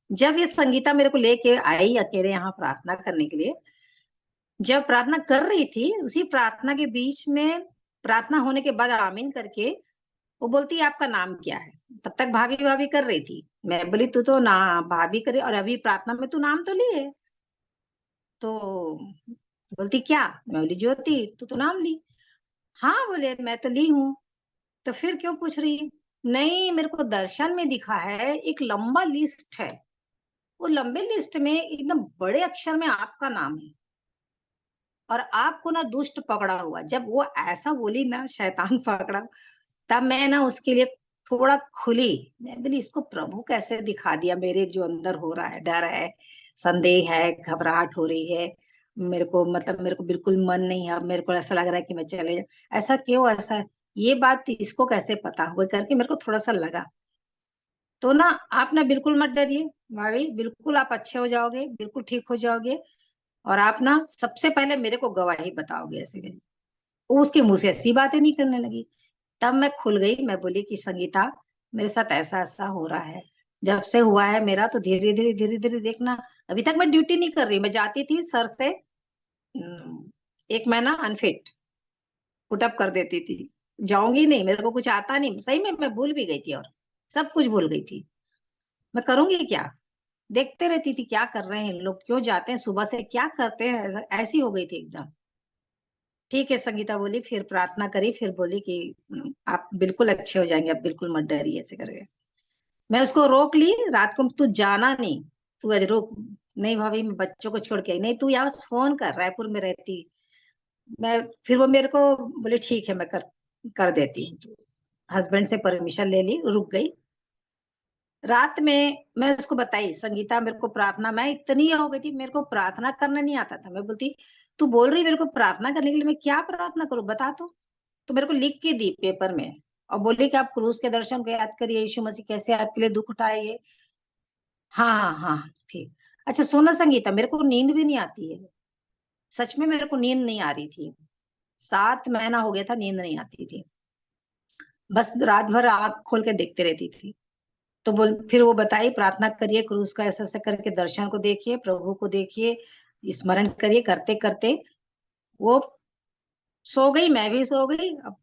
जब ये संगीता मेरे को लेके आई अकेले यहाँ प्रार्थना करने के लिए, जब प्रार्थना कर रही थी, उसी प्रार्थना के बीच में, प्रार्थना होने के बाद आमीन करके वो बोलती है आपका नाम क्या है? तब तक भाभी भाभी कर रही थी। मैं बोली तू तो ना भाभी करे, और अभी प्रार्थना में तू नाम तो ली है। तो बोलती क्या? मैं बोली ज्योति, तू तो नाम ली। हाँ बोले, मैं तो ली हूँ। तो फिर क्यों पूछ रही? नहीं, मेरे को दर्शन में दिखा है, एक लंबा लिस्ट है। वो लंबे लिस्ट में एकदम बड़े अक्षर में आपका नाम है, और आपको ना दुष्ट पकड़ा हुआ। जब वो ऐसा बोली ना, शैतान पकड़ा, तब मैं ना उसके लिए थोड़ा खुली। मैं बोली इसको प्रभु कैसे दिखा दिया, मेरे जो अंदर हो रहा है, डर है, संदेह है, घबराहट हो रही है, मेरे को मतलब मेरे को बिल्कुल मन नहीं है। अब मेरे को ऐसा लग रहा है कि मैं चले जाऊं। ऐसा क्यों, ऐसा ये बात इसको कैसे पता हुआ करके मेरे को थोड़ा सा लगा। तो ना, आप ना बिल्कुल मत डरिए भाभी, बिल्कुल आप अच्छे हो जाओगे, बिल्कुल ठीक हो जाओगे। और आप ना सबसे पहले मेरे को गवाही बताओगे ऐसे करके। वो उसके मुंह से ऐसी बातें नहीं करने लगी। तब मैं खुल गई। मैं बोली कि संगीता, मेरे साथ ऐसा ऐसा हो रहा है। जब से हुआ है मेरा, तो धीरे धीरे देखना। अभी तक मैं ड्यूटी नहीं कर रही। मैं जाती थी सर से 1 महीना अनफिट पुटअप कर देती थी। जाऊंगी नहीं, मेरे को कुछ आता नहीं, सही में मैं भूल भी गई थी, और सब कुछ भूल गई थी। मैं करूंगी क्या? देखते रहती थी क्या कर रहे हैं लोग, क्यों जाते हैं सुबह से, क्या करते हैं, ऐसी हो गई थी एकदम। ठीक है, संगीता बोली, फिर प्रार्थना करी, फिर बोली कि आप बिल्कुल अच्छे हो जाएंगे, आप बिल्कुल मत डरिए ऐसे करके। मैं उसको रोक ली रात को, तू जाना नहीं, तू आज रोक। नहीं भाभी, मैं बच्चों को छोड़ के आई। नहीं, तू यहाँ बस फोन कर, रायपुर में रहती। मैं, फिर वो मेरे को बोले ठीक है, मैं कर कर देती हूँ। हस्बैंड से परमिशन ले ली, रुक गई। रात में मैं उसको बताई, संगीता मेरे को प्रार्थना, मैं इतनी हो गई थी, मेरे को प्रार्थना करना नहीं आता था। मैं बोलती तू बोल रही मेरे को प्रार्थना करने के लिए, मैं क्या प्रार्थना करूं बता। तो मेरे को लिख के दी पेपर में, और बोली कि आप क्रूस के दर्शन को याद करिए, यीशु मसीह कैसे आपके लिए दुख उठाए ये। हाँ हाँ हाँ, ठीक। अच्छा सुनो संगीता, मेरे को नींद भी नहीं आती है। सच में मेरे को नींद नहीं आ रही थी। 7 महीना हो गया था, नींद नहीं आती थी। बस रात भर आंख खोल के देखते रहती थी। तो बोल, फिर वो बताई प्रार्थना करिए, क्रूस का ऐसा ऐसा करके दर्शन को देखिए, प्रभु को देखिए, स्मरण करिए। करते करते वो सो गई, मैं भी सो गई। अब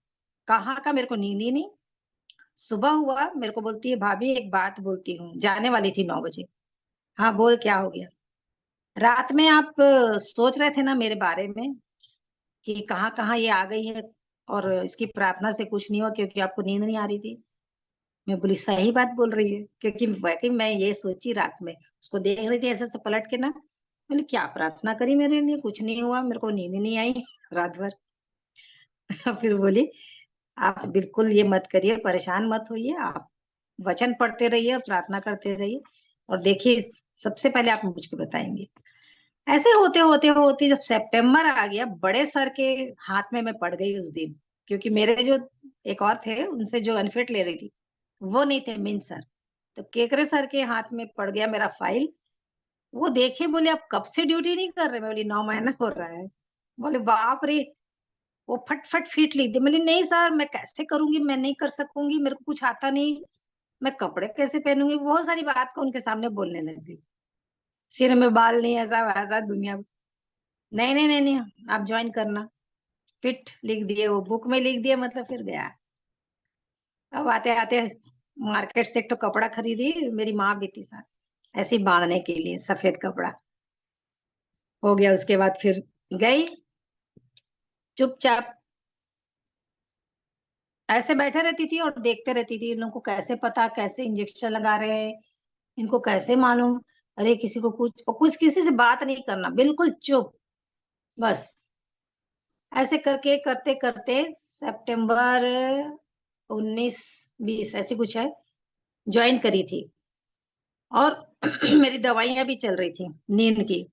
कहाँ का मेरे को नींद ही नहीं। सुबह हुआ, मेरे को बोलती है भाभी एक बात बोलती हूँ, जाने वाली थी 9 बजे। हाँ बोल, क्या हो गया? रात में आप सोच रहे थे ना मेरे बारे में, कि कहाँ कहाँ ये आ गई है, और इसकी प्रार्थना से कुछ नहीं हुआ क्योंकि आपको नींद नहीं आ रही थी। मैं बोली सही बात बोल रही है, क्योंकि वाकई मैं ये सोची रात में, उसको देख रही थी ऐसे ऐसे पलट के ना। बोली क्या प्रार्थना करी मेरे लिए, कुछ नहीं हुआ, मेरे को नींद ही नहीं आई रात भर। फिर बोली आप बिल्कुल ये मत करिए, परेशान मत होइए, आप वचन पढ़ते रहिए, प्रार्थना करते रहिए, और देखिए सबसे पहले आप मुझको बताएंगे। ऐसे होते होते होते जब सितंबर आ गया, बड़े सर के हाथ में मैं पड़ गई उस दिन। क्योंकि मेरे जो एक और थे, उनसे जो अनफिट ले रही थी, वो नहीं थे, मीन सर। तो केकरे सर के हाथ में पड़ गया मेरा फाइल। वो देखे, बोले आप कब से ड्यूटी नहीं कर रहे? मैं बोली 9 महीना हो रहा है। बोले बाप रे। वो फट फट फीट लिख दी। मैं बोली नहीं सर, मैं कैसे करूंगी, मैं नहीं कर सकूंगी, मेरे को कुछ आता नहीं, मैं कपड़े कैसे पहनूंगी, बहुत सारी बात को उनके सामने बोलने लग गई। सिर में बाल नहीं, ऐसा वैसा दुनिया। नहीं नहीं नहीं नहीं, आप ज्वाइन करना। फिट लिख दिए, वो बुक में लिख दिए, मतलब फिर गया। अब आते आते मार्केट से एक तो कपड़ा खरीदी, मेरी माँ भी थी साथ, ऐसे ही बांधने के लिए, सफेद कपड़ा। हो गया, उसके बाद फिर गई चुपचाप, ऐसे बैठे रहती थी और देखते रहती थी इन लोगों को कैसे पता, कैसे इंजेक्शन लगा रहे हैं, इनको कैसे मालूम। अरे किसी को कुछ किसी से बात नहीं करना, बिल्कुल चुप, बस। ऐसे करके करते करते सितंबर 19-20 ऐसी कुछ है, ज्वाइन करी थी। और मेरी दवाइयां भी चल रही थी नींद की।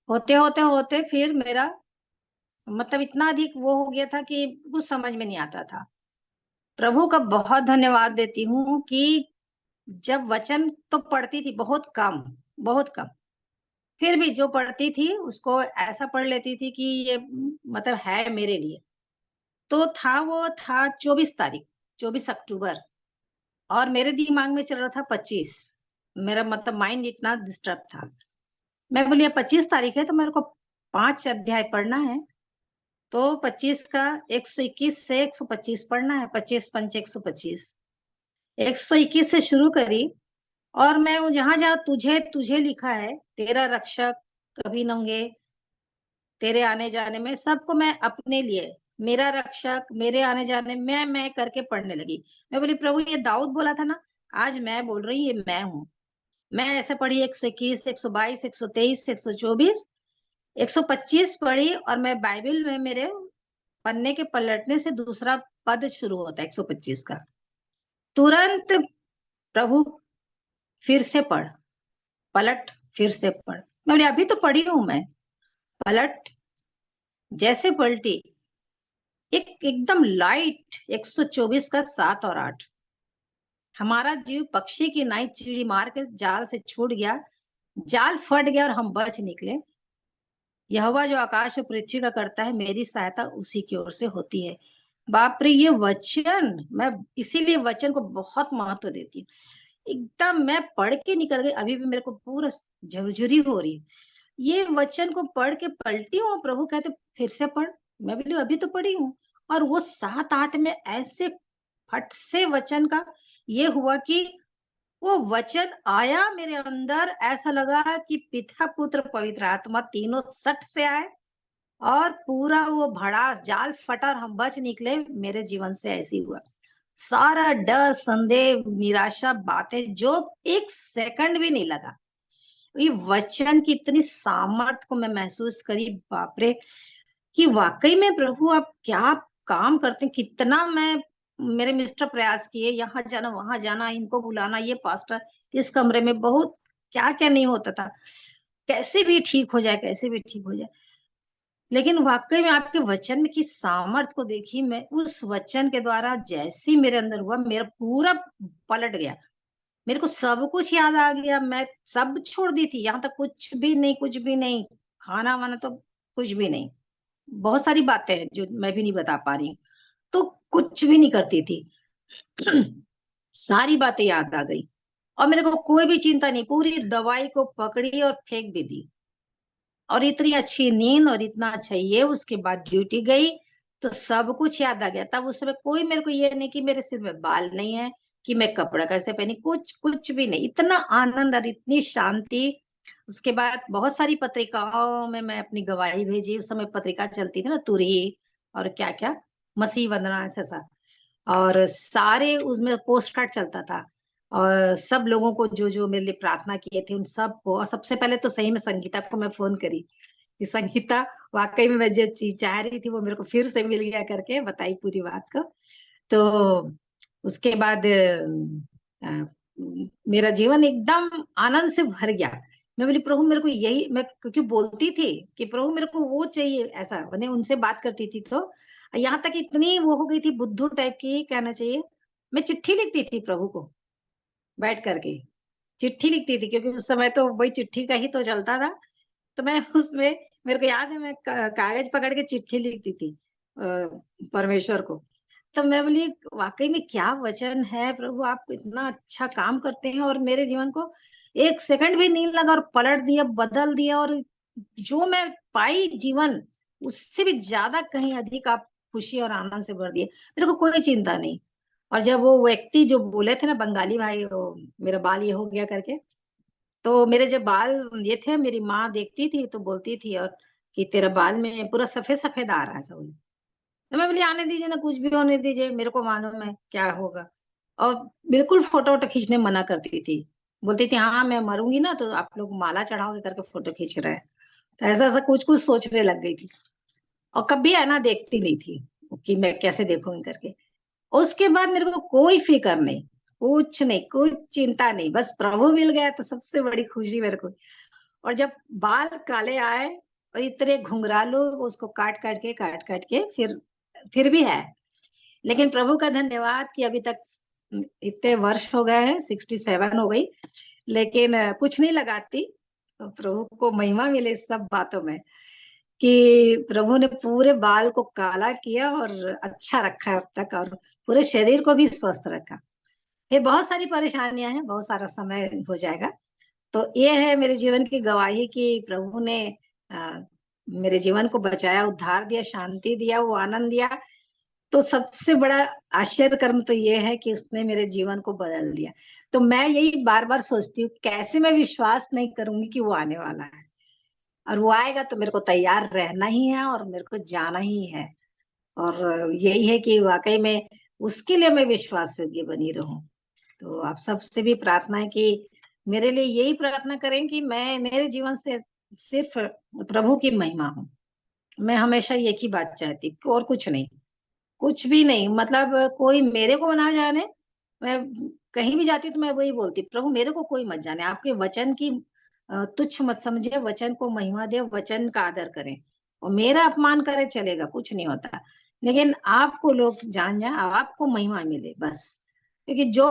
होते होते होते फिर मेरा मतलब इतना अधिक वो हो गया था कि कुछ समझ में नहीं आता था। प्रभु का बहुत धन्यवाद देती हूँ कि जब वचन तो पढ़ती थी बहुत कम, बहुत कम, फिर भी जो पढ़ती थी उसको ऐसा पढ़ लेती थी कि ये मतलब है मेरे लिए। तो वो था 24 तारीख, 24 अक्टूबर, और मेरे दिमाग में चल रहा था 25। मेरा मतलब माइंड इतना डिस्टर्ब था। मैं बोली 25 तारीख है तो मेरे को 5 अध्याय पढ़ना है। तो 25 का 121 से 125 पढ़ना है, 25 पंच 125। 121 से शुरू करी, और मैं जहां जहां तुझे तुझे लिखा है, तेरा रक्षक, कभी नंगे, तेरे आने जाने में, सबको मैं अपने लिए, मेरा रक्षक, मेरे आने जाने में, मैं करके पढ़ने लगी। मैं बोली प्रभु ये दाऊद बोला था ना, आज मैं बोल रही ये मैं हूँ। मैं ऐसे पढ़ी 121, 122, 123, 124, 125 पढ़ी, और मैं बाइबल में मेरे पन्ने के पलटने से दूसरा पद शुरू होता है 125 का। तुरंत प्रभु फिर से पढ़, पलट, फिर से पढ़। मैं बोली अभी तो पढ़ी हूं मैं। पलट, जैसे पलटी, एक एकदम लाइट 124 का 7 और 8। हमारा जीव पक्षी की नाई चिड़ी मार के जाल से छूट गया, जाल फट गया और हम बच निकले। यहोवा जो आकाश और पृथ्वी का करता है, मेरी सहायता उसी की ओर से होती है। बाप रे, ये वचन, मैं इसीलिए वचन को बहुत महत्व देती हूँ। एकदम मैं पढ़ के निकल गई, अभी भी मेरे को पूरा झुरझुरी हो रही है। ये वचन को पढ़ के पलटी हूँ, प्रभु कहते फिर से पढ़। मैं बोली अभी तो पढ़ी हूँ। और वो 7-8 में ऐसे फट से वचन का ये हुआ कि वो वचन आया मेरे अंदर, ऐसा लगा कि पिता पुत्र पवित्र आत्मा तीनों सट से आए, और पूरा वो भड़ास जाल फटा और हम बच निकले। मेरे जीवन से ऐसी हुआ। सारा डर, संदेह, निराशा, बातें जो एक सेकंड भी नहीं लगा। ये वचन की इतनी सामर्थ को मैं महसूस करी, बाप रे, कि वाकई में प्रभु आप क्या काम करते हैं। कितना मैं, मेरे मिस्टर प्रयास किए, यहाँ जाना वहां जाना, इनको बुलाना, ये पास्टर इस कमरे में, बहुत क्या क्या नहीं होता था, कैसे भी ठीक हो जाए, कैसे भी ठीक हो जाए। लेकिन वाकई में आपके वचन में की सामर्थ को देखी मैं। उस वचन के द्वारा जैसी मेरे अंदर हुआ, मेरा पूरा पलट गया। मेरे को सब कुछ याद आ गया, मैं सब छोड़ दी थी, यहाँ तक कुछ भी नहीं, कुछ भी नहीं, खाना वाना तो कुछ भी नहीं। बहुत सारी बातें हैं जो मैं भी नहीं बता पा रही हूँ। तो कुछ भी नहीं करती थी। सारी बातें याद आ गई, और मेरे को कोई भी चिंता नहीं, पूरी दवाई को पकड़ी और फेंक भी दी। और इतनी अच्छी नींद और इतना अच्छा ये, उसके बाद ड्यूटी गई, तो सब कुछ याद आ गया। तब उस समय कोई मेरे को ये नहीं कि मेरे सिर में बाल नहीं है, कि मैं कपड़ा कैसे पहनी, कुछ कुछ भी नहीं। इतना आनंद और इतनी शांति। उसके बाद बहुत सारी पत्रिकाओं में मैं अपनी गवाही भेजी। उस समय पत्रिका चलती थी ना, तुरही और क्या क्या, मसीह वंदना, ऐसा। और सारे उसमें पोस्ट कार्ड चलता था, और सब लोगों को जो जो मेरे लिए प्रार्थना किए थे उन सबको। और सबसे पहले तो सही में संगीता को मैं फोन करी कि संगीता, वाकई में मैं जो चीज चाह रही थी वो मेरे को फिर से मिल गया, करके बताई पूरी बात को। तो उसके बाद मेरा जीवन एकदम आनंद से भर गया। मैं बोली प्रभु मेरे को यही, मैं क्योंकि बोलती थी कि प्रभु मेरे को वो चाहिए, ऐसा मैंने उनसे बात करती थी। तो यहाँ तक इतनी वो हो गई थी, बुद्धू टाइप की कहना चाहिए। मैं चिट्ठी लिखती थी प्रभु को, बैठ करके चिट्ठी लिखती थी, क्योंकि उस समय तो वही चिट्ठी का ही तो चलता था। तो मैं उसमें, मेरे को याद है मैं कागज पकड़ के चिट्ठी लिखती थी परमेश्वर को। तो मैं बोली वाकई में क्या वचन है प्रभु, आप इतना अच्छा काम करते हैं, और मेरे जीवन को एक सेकंड भी नहीं लगा और पलट दिया, बदल दिया। और जो मैं पाई जीवन, उससे भी ज्यादा कहीं अधिक आप खुशी और आनंद से भर दिए। मेरे को कोई चिंता नहीं। और जब वो व्यक्ति जो बोले थे ना, बंगाली भाई, वो मेरा बाल ये हो गया करके, तो मेरे जब बाल ये थे, मेरी माँ देखती थी तो बोलती थी, और कि तेरा बाल में पूरा सफेद सफेद आ रहा है सब। तो मैं बोली आने दीजिए ना, कुछ भी होने दीजिए, मेरे को मालूम है क्या होगा। और बिल्कुल फोटो वोटो खींचने मना करती थी। बोलती थी हाँ मैं मरूंगी ना तो आप लोग माला चढ़ाओगे करके फोटो खींच रहे हैं। तो ऐसा ऐसा कुछ कुछ सोचने लग गई थी। और कभी है ना देखती नहीं थी कि मैं कैसे देखूंगी करके। उसके बाद मेरे को कोई फिक्र नहीं, कुछ नहीं, कुछ चिंता नहीं, बस प्रभु मिल गया तो सबसे बड़ी खुशी मेरे को। और जब बाल काले आए और इतने घुंघरालू, उसको काट काट के फिर भी है। लेकिन प्रभु का धन्यवाद कि अभी तक इतने वर्ष हो गए हैं, 67 हो गई, लेकिन कुछ नहीं लगाती। तो प्रभु को महिमा मिले इस सब बातों में कि प्रभु ने पूरे बाल को काला किया और अच्छा रखा है अब तक, और पूरे शरीर को भी स्वस्थ रखा। ये बहुत सारी परेशानियां हैं, बहुत सारा समय हो जाएगा। तो ये है मेरे जीवन की गवाही कि प्रभु ने अ, मेरे जीवन को बचाया, उद्धार दिया, शांति दिया, वो आनंद दिया। तो सबसे बड़ा आश्चर्य कर्म तो ये है कि उसने मेरे जीवन को बदल दिया। तो मैं यही बार बार सोचती हूँ कैसे मैं विश्वास नहीं करूंगी कि वो आने वाला है, और वो आएगा तो मेरे को तैयार रहना ही है और मेरे को जाना ही है। और यही है कि वाकई में उसके लिए मैं विश्वास योग्य बनी रहूं। तो आप सबसे भी प्रार्थना है कि मेरे लिए यही प्रार्थना करें कि मैं, मेरे जीवन से सिर्फ प्रभु की महिमा हो। मैं हमेशा एक ही बात चाहती हूँ और कुछ नहीं, कुछ भी नहीं। मतलब कोई मेरे को ना जाने, मैं कहीं भी जाती हूँ तो मैं वही बोलती, प्रभु मेरे को कोई मत जाने, आपके वचन की तुच्छ मत समझे, वचन को महिमा दे, वचन का आदर करें। और मेरा अपमान करे चलेगा, कुछ नहीं होता, लेकिन आपको लोग जान जाए, आपको महिमा मिले बस। क्योंकि जो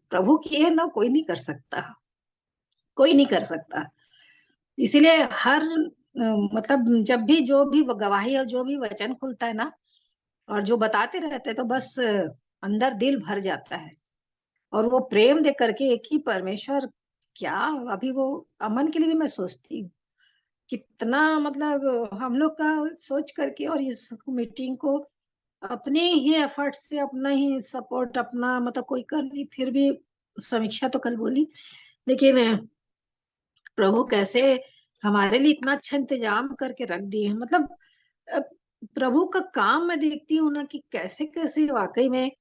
प्रभु की है ना, कोई नहीं कर सकता, कोई नहीं कर सकता। इसीलिए हर मतलब जब भी जो भी गवाही और जो भी वचन खुलता है ना, और जो बताते रहते हैं, तो बस अंदर दिल भर जाता है। और वो प्रेम देख करके एक ही परमेश्वर, क्या अभी वो अमन के लिए भी मैं सोचती हूँ कितना, मतलब हम लोग का सोच करके और इस मीटिंग को अपने ही एफर्ट से, अपना ही सपोर्ट, अपना मतलब कोई कर नहीं, फिर भी समीक्षा तो कल बोली, लेकिन प्रभु कैसे हमारे लिए इतना अच्छा इंतजाम करके रख दिए हैं। मतलब अ, प्रभु का काम मैं देखती हूँ ना कि कैसे कैसे वाकई में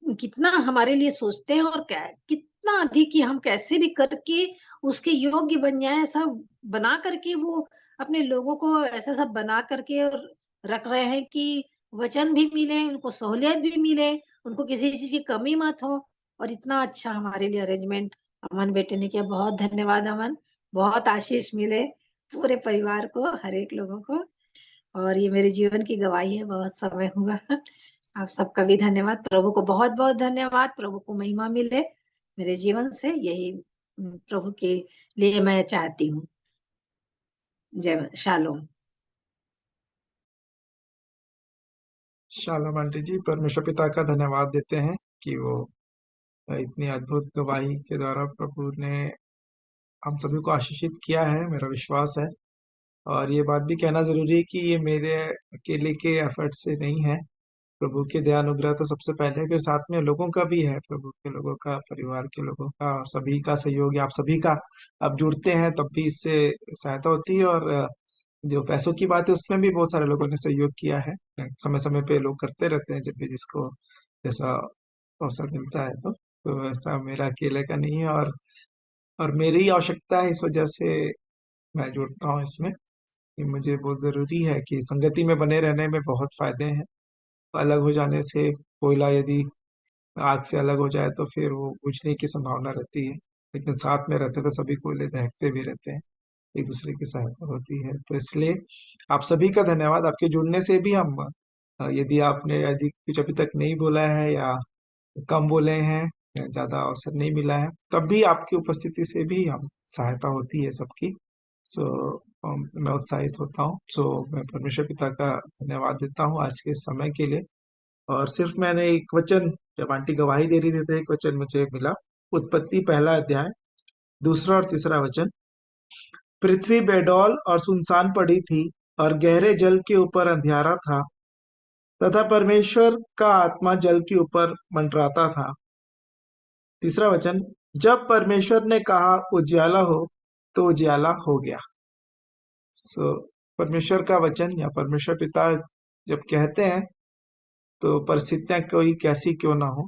कितना हमारे लिए सोचते हैं, और क्या कितना अधिक कि हम कैसे भी करके उसके योग्य बन जाए, ऐसा बना करके वो अपने लोगों को ऐसा सब बना करके और रख रहे हैं कि वचन भी मिले, उनको सहूलियत भी मिले, उनको किसी चीज की कमी मत हो। और इतना अच्छा हमारे लिए अरेंजमेंट अमन बेटे ने किया। बहुत धन्यवाद अमन, बहुत आशीष मिले पूरे परिवार को, हर एक लोगों को। और ये मेरे जीवन की गवाही है, बहुत समय हुआ। आप सबका भी धन्यवाद, प्रभु को बहुत बहुत धन्यवाद, प्रभु को महिमा मिले मेरे जीवन से, यही प्रभु के लिए मैं चाहती हूँ। जय शालोम। शालोम आंटी जी, परमेश्वर पिता का धन्यवाद देते हैं कि वो इतनी अद्भुत गवाही के द्वारा प्रभु ने हम सभी को आशीषित किया है, मेरा विश्वास है। और ये बात भी कहना जरूरी है कि ये मेरे अकेले के एफर्ट से नहीं है। प्रभु के दया अनुग्रह तो सबसे पहले, फिर साथ में लोगों का भी है, प्रभु के लोगों का, परिवार के लोगों का, और सभी का सहयोग है, आप सभी का। आप जुड़ते हैं तब भी इससे सहायता होती है। और जो पैसों की बात है उसमें भी बहुत सारे लोगों ने सहयोग किया है। समय समय पे लोग करते रहते हैं, जब भी जिसको जैसा अवसर मिलता है। तो ऐसा मेरा अकेले का नहीं है, और मेरी आवश्यकता है, इस वजह से मैं जुड़ता हूँ इसमें। कि मुझे बहुत जरूरी है कि संगति में बने रहने में बहुत फायदे हैं। अलग हो जाने से, कोयला यदि आग से अलग हो जाए तो फिर वो बुझने की संभावना रहती है। लेकिन साथ में रहते तो सभी कोयले दहकते भी रहते हैं, एक दूसरे की सहायता होती है। तो इसलिए आप सभी का धन्यवाद। आपके जुड़ने से भी हम, यदि कुछ अभी तक नहीं बोला है या कम बोले हैं या ज्यादा अवसर नहीं मिला है, तब भी आपकी उपस्थिति से भी हम सहायता होती है सबकी। सो मैं उत्साहित होता हूँ। सो मैं परमेश्वर पिता का धन्यवाद देता हूँ आज के समय के लिए। और सिर्फ मैंने एक वचन, जब आंटी गवाही दे रही थी तो एक वचन मुझे मिला। उत्पत्ति पहला अध्याय, दूसरा और तीसरा वचन। पृथ्वी बेडौल और सुनसान पड़ी थी, और गहरे जल के ऊपर अंधियारा था, तथा परमेश्वर का आत्मा जल के ऊपर मंडराता था। तीसरा वचन। जब परमेश्वर ने कहा उजियाला हो, तो उजियाला हो गया। सो परमेश्वर का वचन या परमेश्वर पिता जब कहते हैं, तो परिस्थितियां कोई कैसी क्यों ना हो,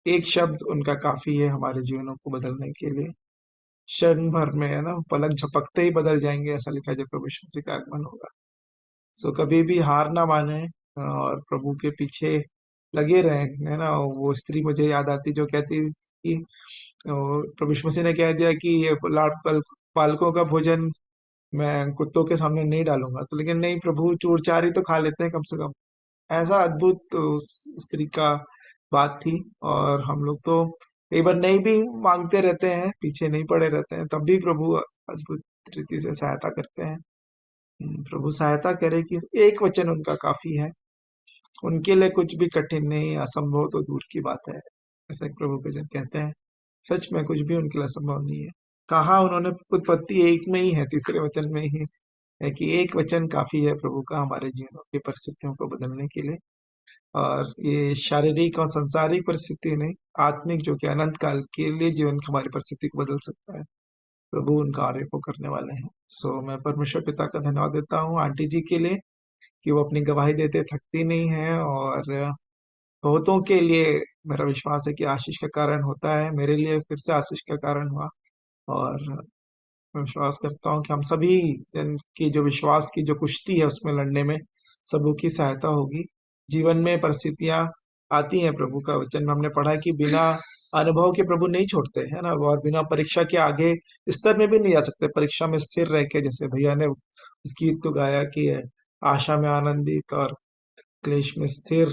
एक शब्द उनका काफी है हमारे जीवनों को बदलने के लिए। क्षण भर में, है ना, पलक झपकते ही बदल जाएंगे, ऐसा लिखा है जब प्रभु यीशु मसीह का आगमन होगा। सो कभी भी हार ना माने और प्रभु के पीछे लगे रहें, है ना। वो स्त्री मुझे याद आती जो कहती कि प्रभु यीशु मसीह ने कह दिया कि ये पालकों का भोजन मैं कुत्तों के सामने नहीं डालूंगा, तो लेकिन नहीं, प्रभु चूर चार ही तो खा लेते हैं कम से कम। ऐसा अद्भुत उस स्त्री का बात थी। और हम लोग तो कई बार नहीं भी मांगते रहते हैं, पीछे नहीं पड़े रहते हैं, तब भी प्रभु अद्भुत रीति से सहायता करते हैं। प्रभु सहायता करे कि एक वचन उनका काफी है। उनके लिए कुछ भी कठिन नहीं, असंभव तो दूर की बात है, ऐसा एक प्रभु के जन कहते हैं। सच में कुछ भी उनके लिए असंभव नहीं है। कहा उन्होंने उत्पत्ति एक में ही है, तीसरे वचन में ही है कि एक वचन काफी है प्रभु का हमारे जीवनों की परिस्थितियों को बदलने के लिए। और ये शारीरिक और सांसारिक परिस्थिति नहीं, आत्मिक, जो कि अनंत काल के लिए जीवन की हमारी परिस्थिति को बदल सकता है, प्रभु उन कार्य को करने वाले हैं। सो मैं परमेश्वर पिता का धन्यवाद देता हूँ आंटी जी के लिए कि वो अपनी गवाही देते थकती नहीं है, और बहुतों के लिए मेरा विश्वास है कि आशीष का कारण होता है। मेरे लिए फिर से आशीष का कारण हुआ। और मैं विश्वास करता हूँ कि हम सभी जन की जो विश्वास की जो कुश्ती है उसमें लड़ने में सबों की सहायता होगी। जीवन में परिस्थितियां आती हैं, प्रभु का वचन में हमने पढ़ा है कि बिना अनुभव के प्रभु नहीं छोड़ते, है ना। और बिना परीक्षा के आगे स्तर में भी नहीं जा सकते। परीक्षा में स्थिर रह के, जैसे भैया ने उस गीत तो गाया कि है, आशा में आनंदित और क्लेश में स्थिर,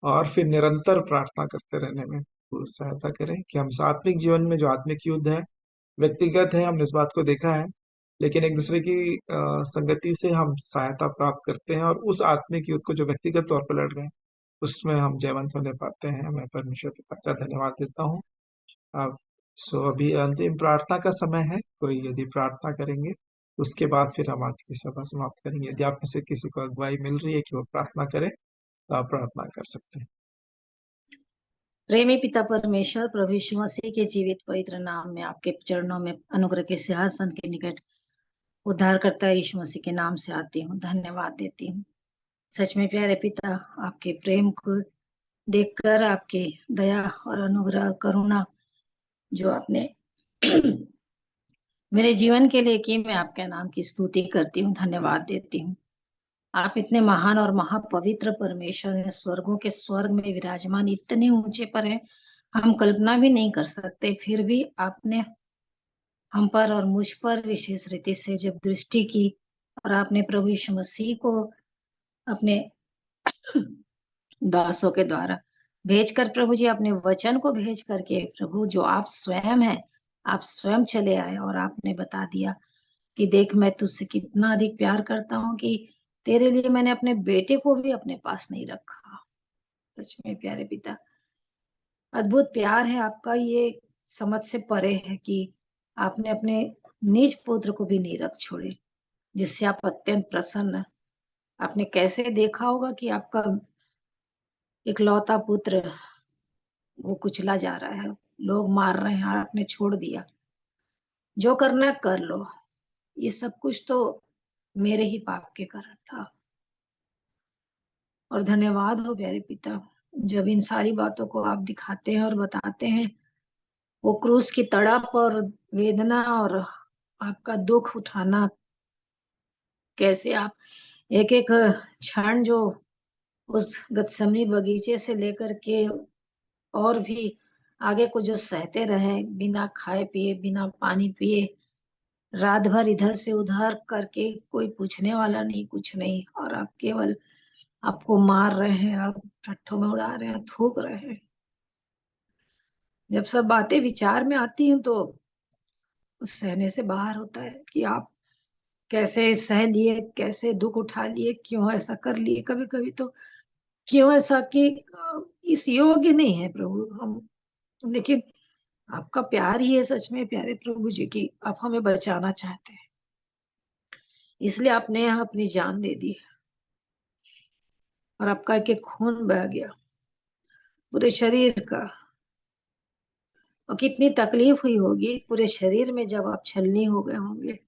और फिर निरंतर प्रार्थना करते रहने में वो सहायता करें कि हम आत्मिक जीवन में जो आत्मिक युद्ध है व्यक्तिगत है, हमने इस बात को देखा है, लेकिन एक दूसरे की संगति से हम सहायता प्राप्त करते हैं, और उस आत्मिक युद्ध को जो व्यक्तिगत तौर पर लड़ रहे हैं उसमें हम जयवंत होने पाते हैं। मैं परमेश्वर पिता का धन्यवाद देता हूँ। अब अभी अंतिम प्रार्थना का समय है। कोई यदि प्रार्थना करेंगे, उसके बाद फिर हम आज की सभा समाप्त करेंगे। यदि आप में से किसी को अगुवाई मिल रही है कि वो प्रार्थना करे, तो आप प्रार्थना कर सकते हैं। प्रेमी पिता परमेश्वर, प्रभु यीशु मसीह के जीवित पवित्र नाम में आपके चरणों में अनुग्रह के सिंहासन के निकट उद्धारकर्ता यीशु मसीह के नाम से आती हूँ, धन्यवाद देती हूँ। सच में प्यारे पिता, आपके प्रेम को देखकर, आपकी दया और अनुग्रह करुणा जो आपने मेरे जीवन के लिए की, मैं आपके नाम की स्तुति करती हूँ, धन्यवाद देती हूँ। आप इतने महान और महापवित्र परमेश्वर हैं, स्वर्गों के स्वर्ग में विराजमान इतने ऊंचे पर हैं, हम कल्पना भी नहीं कर सकते। फिर भी आपने हम पर और मुझ पर विशेष रीति से जब दृष्टि की, और आपने प्रभु यीशु मसीह को अपने दासों के द्वारा भेजकर, प्रभु जी अपने वचन को भेज करके, प्रभु जो आप स्वयं हैं, आप स्वयं चले आए और आपने बता दिया कि देख, मैं तुझसे कितना अधिक प्यार करता हूँ कि तेरे लिए मैंने अपने बेटे को भी अपने पास नहीं रखा। सच में प्यारे पिता, अद्भुत प्यार है आपका, ये समझ से परे है कि आपने अपने निज पुत्र को भी नहीं रख छोड़े, जिससे आप अत्यंत प्रसन्न। आपने कैसे देखा होगा कि आपका इकलौता पुत्र वो कुचला जा रहा है, लोग मार रहे हैं, आपने छोड़ दिया। जो करना है कर लो, ये सब कुछ तो मेरे ही पाप के कारण था। और धन्यवाद हो प्यारे पिता, जब इन सारी बातों को आप दिखाते हैं और बताते हैं, वो क्रूस की तड़प और वेदना और आपका दुख उठाना, कैसे आप एक एक क्षण जो उस गत्समनी बगीचे से लेकर के और भी आगे को जो सहते रहे, बिना खाए पिए, बिना पानी पिए, रात भर इधर से उधर करके, कोई पूछने वाला नहीं, कुछ नहीं, और आप केवल आपको मार रहे हैं, आप ठट्ठों में उड़ा रहे हैं, थूक रहे हैं। जब सब बातें विचार में आती हैं तो सहने से बाहर होता है कि आप कैसे सह लिए, कैसे दुख उठा लिए, क्यों ऐसा कर लिए। कभी कभी तो क्यों ऐसा कि इस योग्य नहीं है प्रभु हम, लेकिन आपका प्यार ही है सच में प्यारे प्रभु जी की, आप हमें बचाना चाहते हैं, इसलिए आपने यहाँ अपनी जान दे दी, और आपका एक एक खून बह गया पूरे शरीर का। और कितनी तकलीफ हुई होगी पूरे शरीर में जब आप छलनी हो गए होंगे,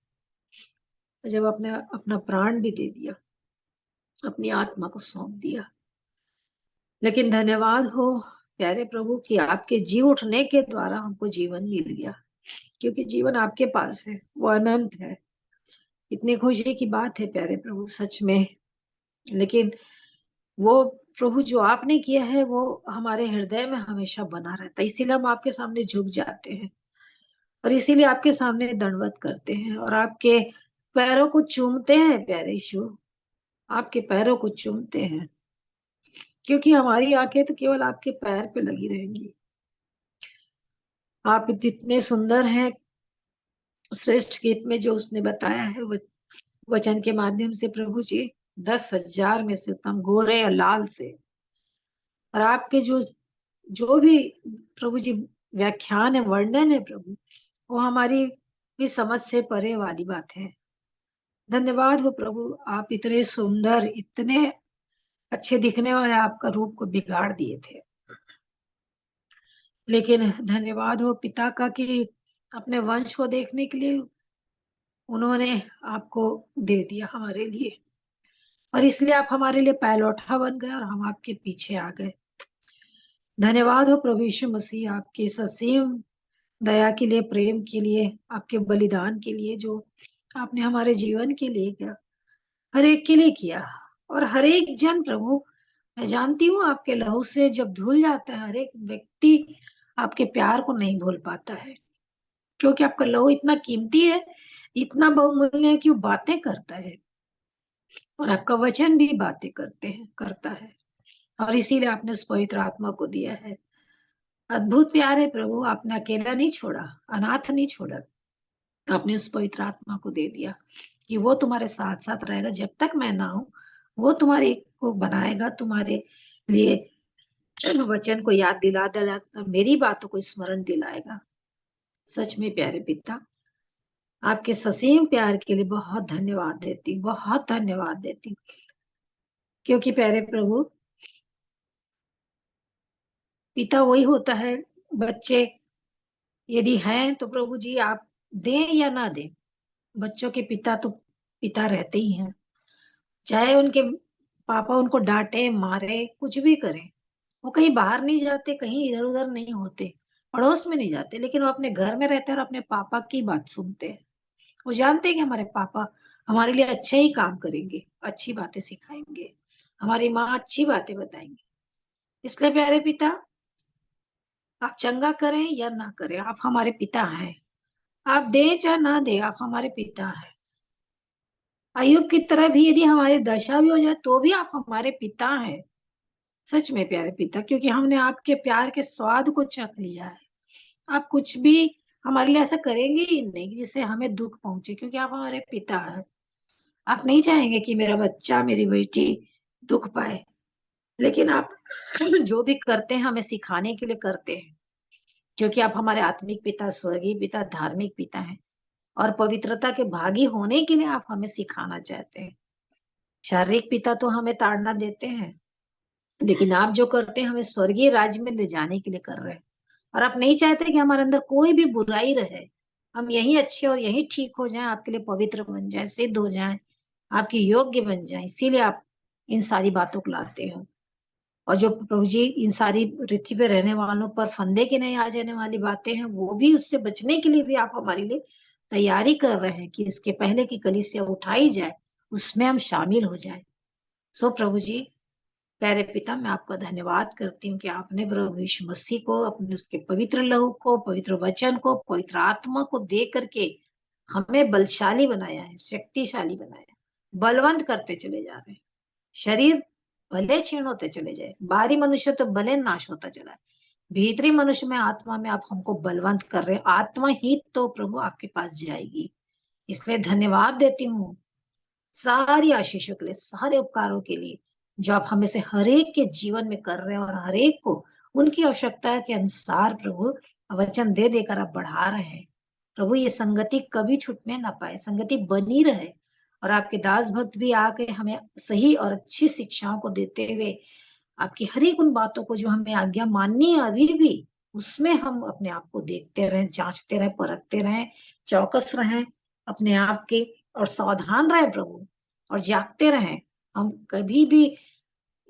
जब आपने अपना प्राण भी दे दिया, अपनी आत्मा को सौंप दिया। लेकिन धन्यवाद हो प्यारे प्रभु कि आपके जी उठने के द्वारा हमको जीवन मिल गया, क्योंकि जीवन आपके पास है, वो अनंत है। इतनी खुशी की बात है प्यारे प्रभु, सच में। लेकिन वो प्रभु जो आपने किया है वो हमारे हृदय में हमेशा बना रहता है, इसीलिए हम आपके सामने झुक जाते हैं और इसीलिए आपके सामने दंडवत करते हैं और आपके पैरों को चूमते हैं प्यारे यीशु। आपके पैरों को चूमते हैं, क्योंकि हमारी आंखें तो केवल आपके पैर पे लगी रहेंगी। आप जितने सुंदर हैं, श्रेष्ठ गीत में जो उसने बताया है वचन के माध्यम से प्रभु जी, 10,000 में से उत्तम, गोरे और लाल से। और आपके जो जो भी प्रभु जी व्याख्यान है, वर्णन है प्रभु, वो हमारी भी समझ से परे वाली बात है। धन्यवाद हो प्रभु, आप इतने सुंदर, इतने अच्छे दिखने वाले आपका रूप को बिगाड़ दिए थे। लेकिन धन्यवाद हो पिता का कि अपने वंश को देखने के लिए उन्होंने आपको दे दिया हमारे लिए, और इसलिए आप हमारे लिए पहलौठा बन गए और हम आपके पीछे आ गए। धन्यवाद हो प्रभु यीशु मसीह, आपके ससीम दया के लिए, प्रेम के लिए, आपके बलिदान के लिए जो आपने हमारे जीवन के लिए किया, हर एक के लिए किया। और हर एक जन प्रभु, मैं जानती हूँ आपके लहू से जब धुल जाता है, हर एक व्यक्ति आपके प्यार को नहीं भूल पाता है, क्योंकि आपका लहू इतना कीमती है, इतना बहुमूल्य है कि वो बातें करता है, और आपका वचन भी बातें करता है। और इसीलिए आपने उस पवित्र आत्मा को दिया है। अद्भुत प्यार है प्रभु, आपने अकेला नहीं छोड़ा, अनाथ नहीं छोड़ा। आपने उस पवित्र आत्मा को दे दिया कि वो तुम्हारे साथ साथ रहेगा जब तक मैं ना हूं। वो तुम्हारे को बनाएगा, तुम्हारे लिए वचन को याद दिला दिला मेरी बातों को स्मरण दिलाएगा। सच में प्यारे पिता, आपके ससीम प्यार के लिए बहुत धन्यवाद देती, बहुत धन्यवाद देती, क्योंकि प्यारे प्रभु, पिता वही होता है। बच्चे यदि हैं तो प्रभु जी आप दें या ना दें, बच्चों के पिता तो पिता रहते ही हैं। चाहे उनके पापा उनको डांटे, मारे, कुछ भी करें, वो कहीं बाहर नहीं जाते, कहीं इधर उधर नहीं होते, पड़ोस में नहीं जाते, लेकिन वो अपने घर में रहते हैं और अपने पापा की बात सुनते हैं। वो जानते हैं कि हमारे पापा हमारे लिए अच्छे ही काम करेंगे, अच्छी बातें सिखाएंगे, हमारी माँ अच्छी बातें बताएंगे। इसलिए प्यारे पिता, आप चंगा करें या ना करें, आप हमारे पिता हैं। आप दें चाहे ना दें, आप हमारे पिता हैं। अय्यूब की तरह भी यदि हमारी दशा भी हो जाए तो भी आप हमारे पिता हैं। सच में प्यारे पिता, क्योंकि हमने आपके प्यार के स्वाद को चख लिया है। आप कुछ भी हमारे लिए ऐसा करेंगे ही नहीं जिससे हमें दुख पहुंचे, क्योंकि आप हमारे पिता हैं। आप नहीं चाहेंगे कि मेरा बच्चा, मेरी बेटी दुख पाए, लेकिन आप जो भी करते हैं हमें सिखाने के लिए करते हैं, क्योंकि आप हमारे आत्मिक पिता, स्वर्गीय पिता, धार्मिक पिता हैं, और पवित्रता के भागी होने के लिए आप हमें सिखाना चाहते हैं। शारीरिक पिता तो हमें ताड़ना देते हैं, लेकिन आप जो करते हैं हमें स्वर्गीय राज्य में ले जाने के लिए कर रहे हैं। और आप नहीं चाहते कि हमारे अंदर कोई भी बुराई रहे, हम यही अच्छे और यही ठीक हो जाएं, आपके लिए पवित्र बन जाएं, सिद्ध हो जाएं, आपके योग्य बन जाएं। इसीलिए आप इन सारी बातों को लाते हो। और जो प्रभु जी इन सारी पृथ्वी पे रहने वालों पर फंदे के नहीं आ जाने वाली बातें हैं, वो भी उससे बचने के लिए भी आप हमारे लिए तैयारी कर रहे हैं कि इसके पहले की कलीसिया उठाई जाए, उसमें हम शामिल हो जाए। सो प्रभु जी, प्यारे पिता, मैं आपका धन्यवाद करती हूँ कि आपने प्रभु यीशु मसीह को, अपने उसके पवित्र लहू को, पवित्र वचन को, पवित्र आत्मा को दे करके हमें बलशाली बनाया है, शक्तिशाली बनाया है। बलवंत करते चले जा रहे हैं। शरीर भले क्षीण होते चले जाए, बाहरी मनुष्य तो भले नाश होता चला है, भीतरी मनुष्य में, आत्मा में आप हमको बलवंत कर रहे हैं। आत्मा ही तो प्रभु आपके पास जाएगी। इसलिए धन्यवाद देती हूँ सारी आशीषों के लिए, सारे उपकारों के लिए जो आप हमें से हर एक के जीवन में कर रहे हैं, और हर एक को उनकी आवश्यकता के अनुसार प्रभु वचन दे देकर आप बढ़ा रहे हैं। प्रभु ये संगति कभी छूटने ना पाए, संगति बनी रहे, और आपके दास भक्त भी आके हमें सही और अच्छी शिक्षाओं को देते हुए आपकी हर एक उन बातों को जो हमें आज्ञा माननी है अभी भी, उसमें हम अपने आप को देखते रहें, जांचते रहें, परखते रहें, चौकस रहें अपने आप के, और सावधान रहें प्रभु, और जागते रहें। हम कभी भी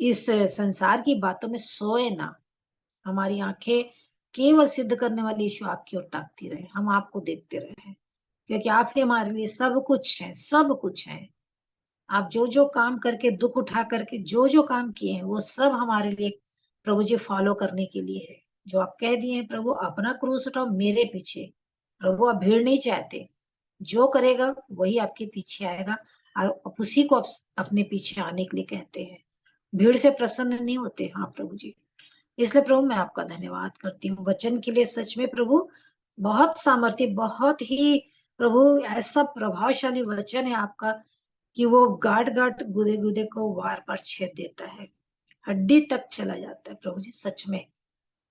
इस संसार की बातों में सोए ना, हमारी आंखें केवल सिद्ध करने वाली यीशु आपकी ओर ताकती रहे, हम आपको देखते रहे, क्योंकि आप ही हमारे लिए सब कुछ है, सब कुछ है। आप जो जो काम करके, दुख उठा करके जो जो काम किए हैं, वो सब हमारे लिए प्रभु जी फॉलो करने के लिए है। जो आप कह दिए हैं प्रभु, अपना क्रूस उठाओ मेरे पीछे। प्रभु आप भीड़ नहीं चाहते, जो करेगा वही आपके पीछे आएगा, और आप उसी को अपने पीछे आने के लिए कहते हैं। भीड़ से प्रसन्न नहीं होते। हाँ प्रभु जी, इसलिए प्रभु मैं आपका धन्यवाद करती हूँ वचन के लिए। सच में प्रभु बहुत सामर्थ्य, बहुत ही प्रभु ऐसा प्रभावशाली वचन है आपका कि वो गाट गाट गुदे गुदे को वार पार छेद देता है, हड्डी तक चला जाता है प्रभु जी, सच में।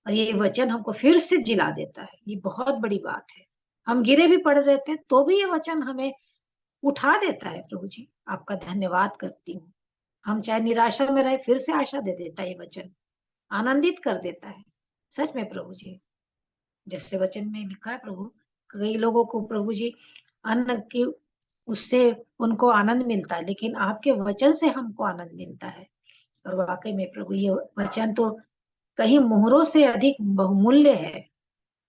और ये वचन हमको फिर से जिला देता है, ये बहुत बड़ी बात है। हम गिरे भी पड़ रहते हैं तो भी ये वचन हमें उठा देता है प्रभु जी, आपका धन्यवाद करती हूँ। हम चाहे निराशा में रहे, फिर से आशा दे देता है ये वचन, आनंदित कर देता है। सच में प्रभु जी, जैसे वचन में लिखा है प्रभु, कई लोगों को प्रभु जी अन्न की उससे उनको आनंद मिलता है, लेकिन आपके वचन से हमको आनंद मिलता है। और वाकई में प्रभु ये वचन तो कहीं मोहरों से अधिक बहुमूल्य है,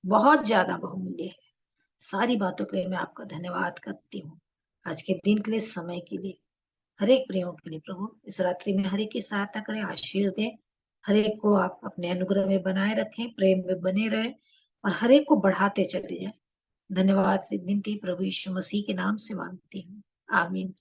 बहुत ज्यादा बहुमूल्य है। सारी बातों के लिए मैं आपका धन्यवाद करती हूँ, आज के दिन के लिए, समय के लिए, हर एक प्रियो के लिए। प्रभु इस रात्रि में हर एक की सहायता करें, आशीष दें, हर एक को आप अपने अनुग्रह में बनाए रखें, प्रेम में बने रहें, और हर एक को बढ़ाते चले जाएं। धन्यवाद से विनती प्रभु यीशु मसीह के नाम से मांगती हूँ, आमीन।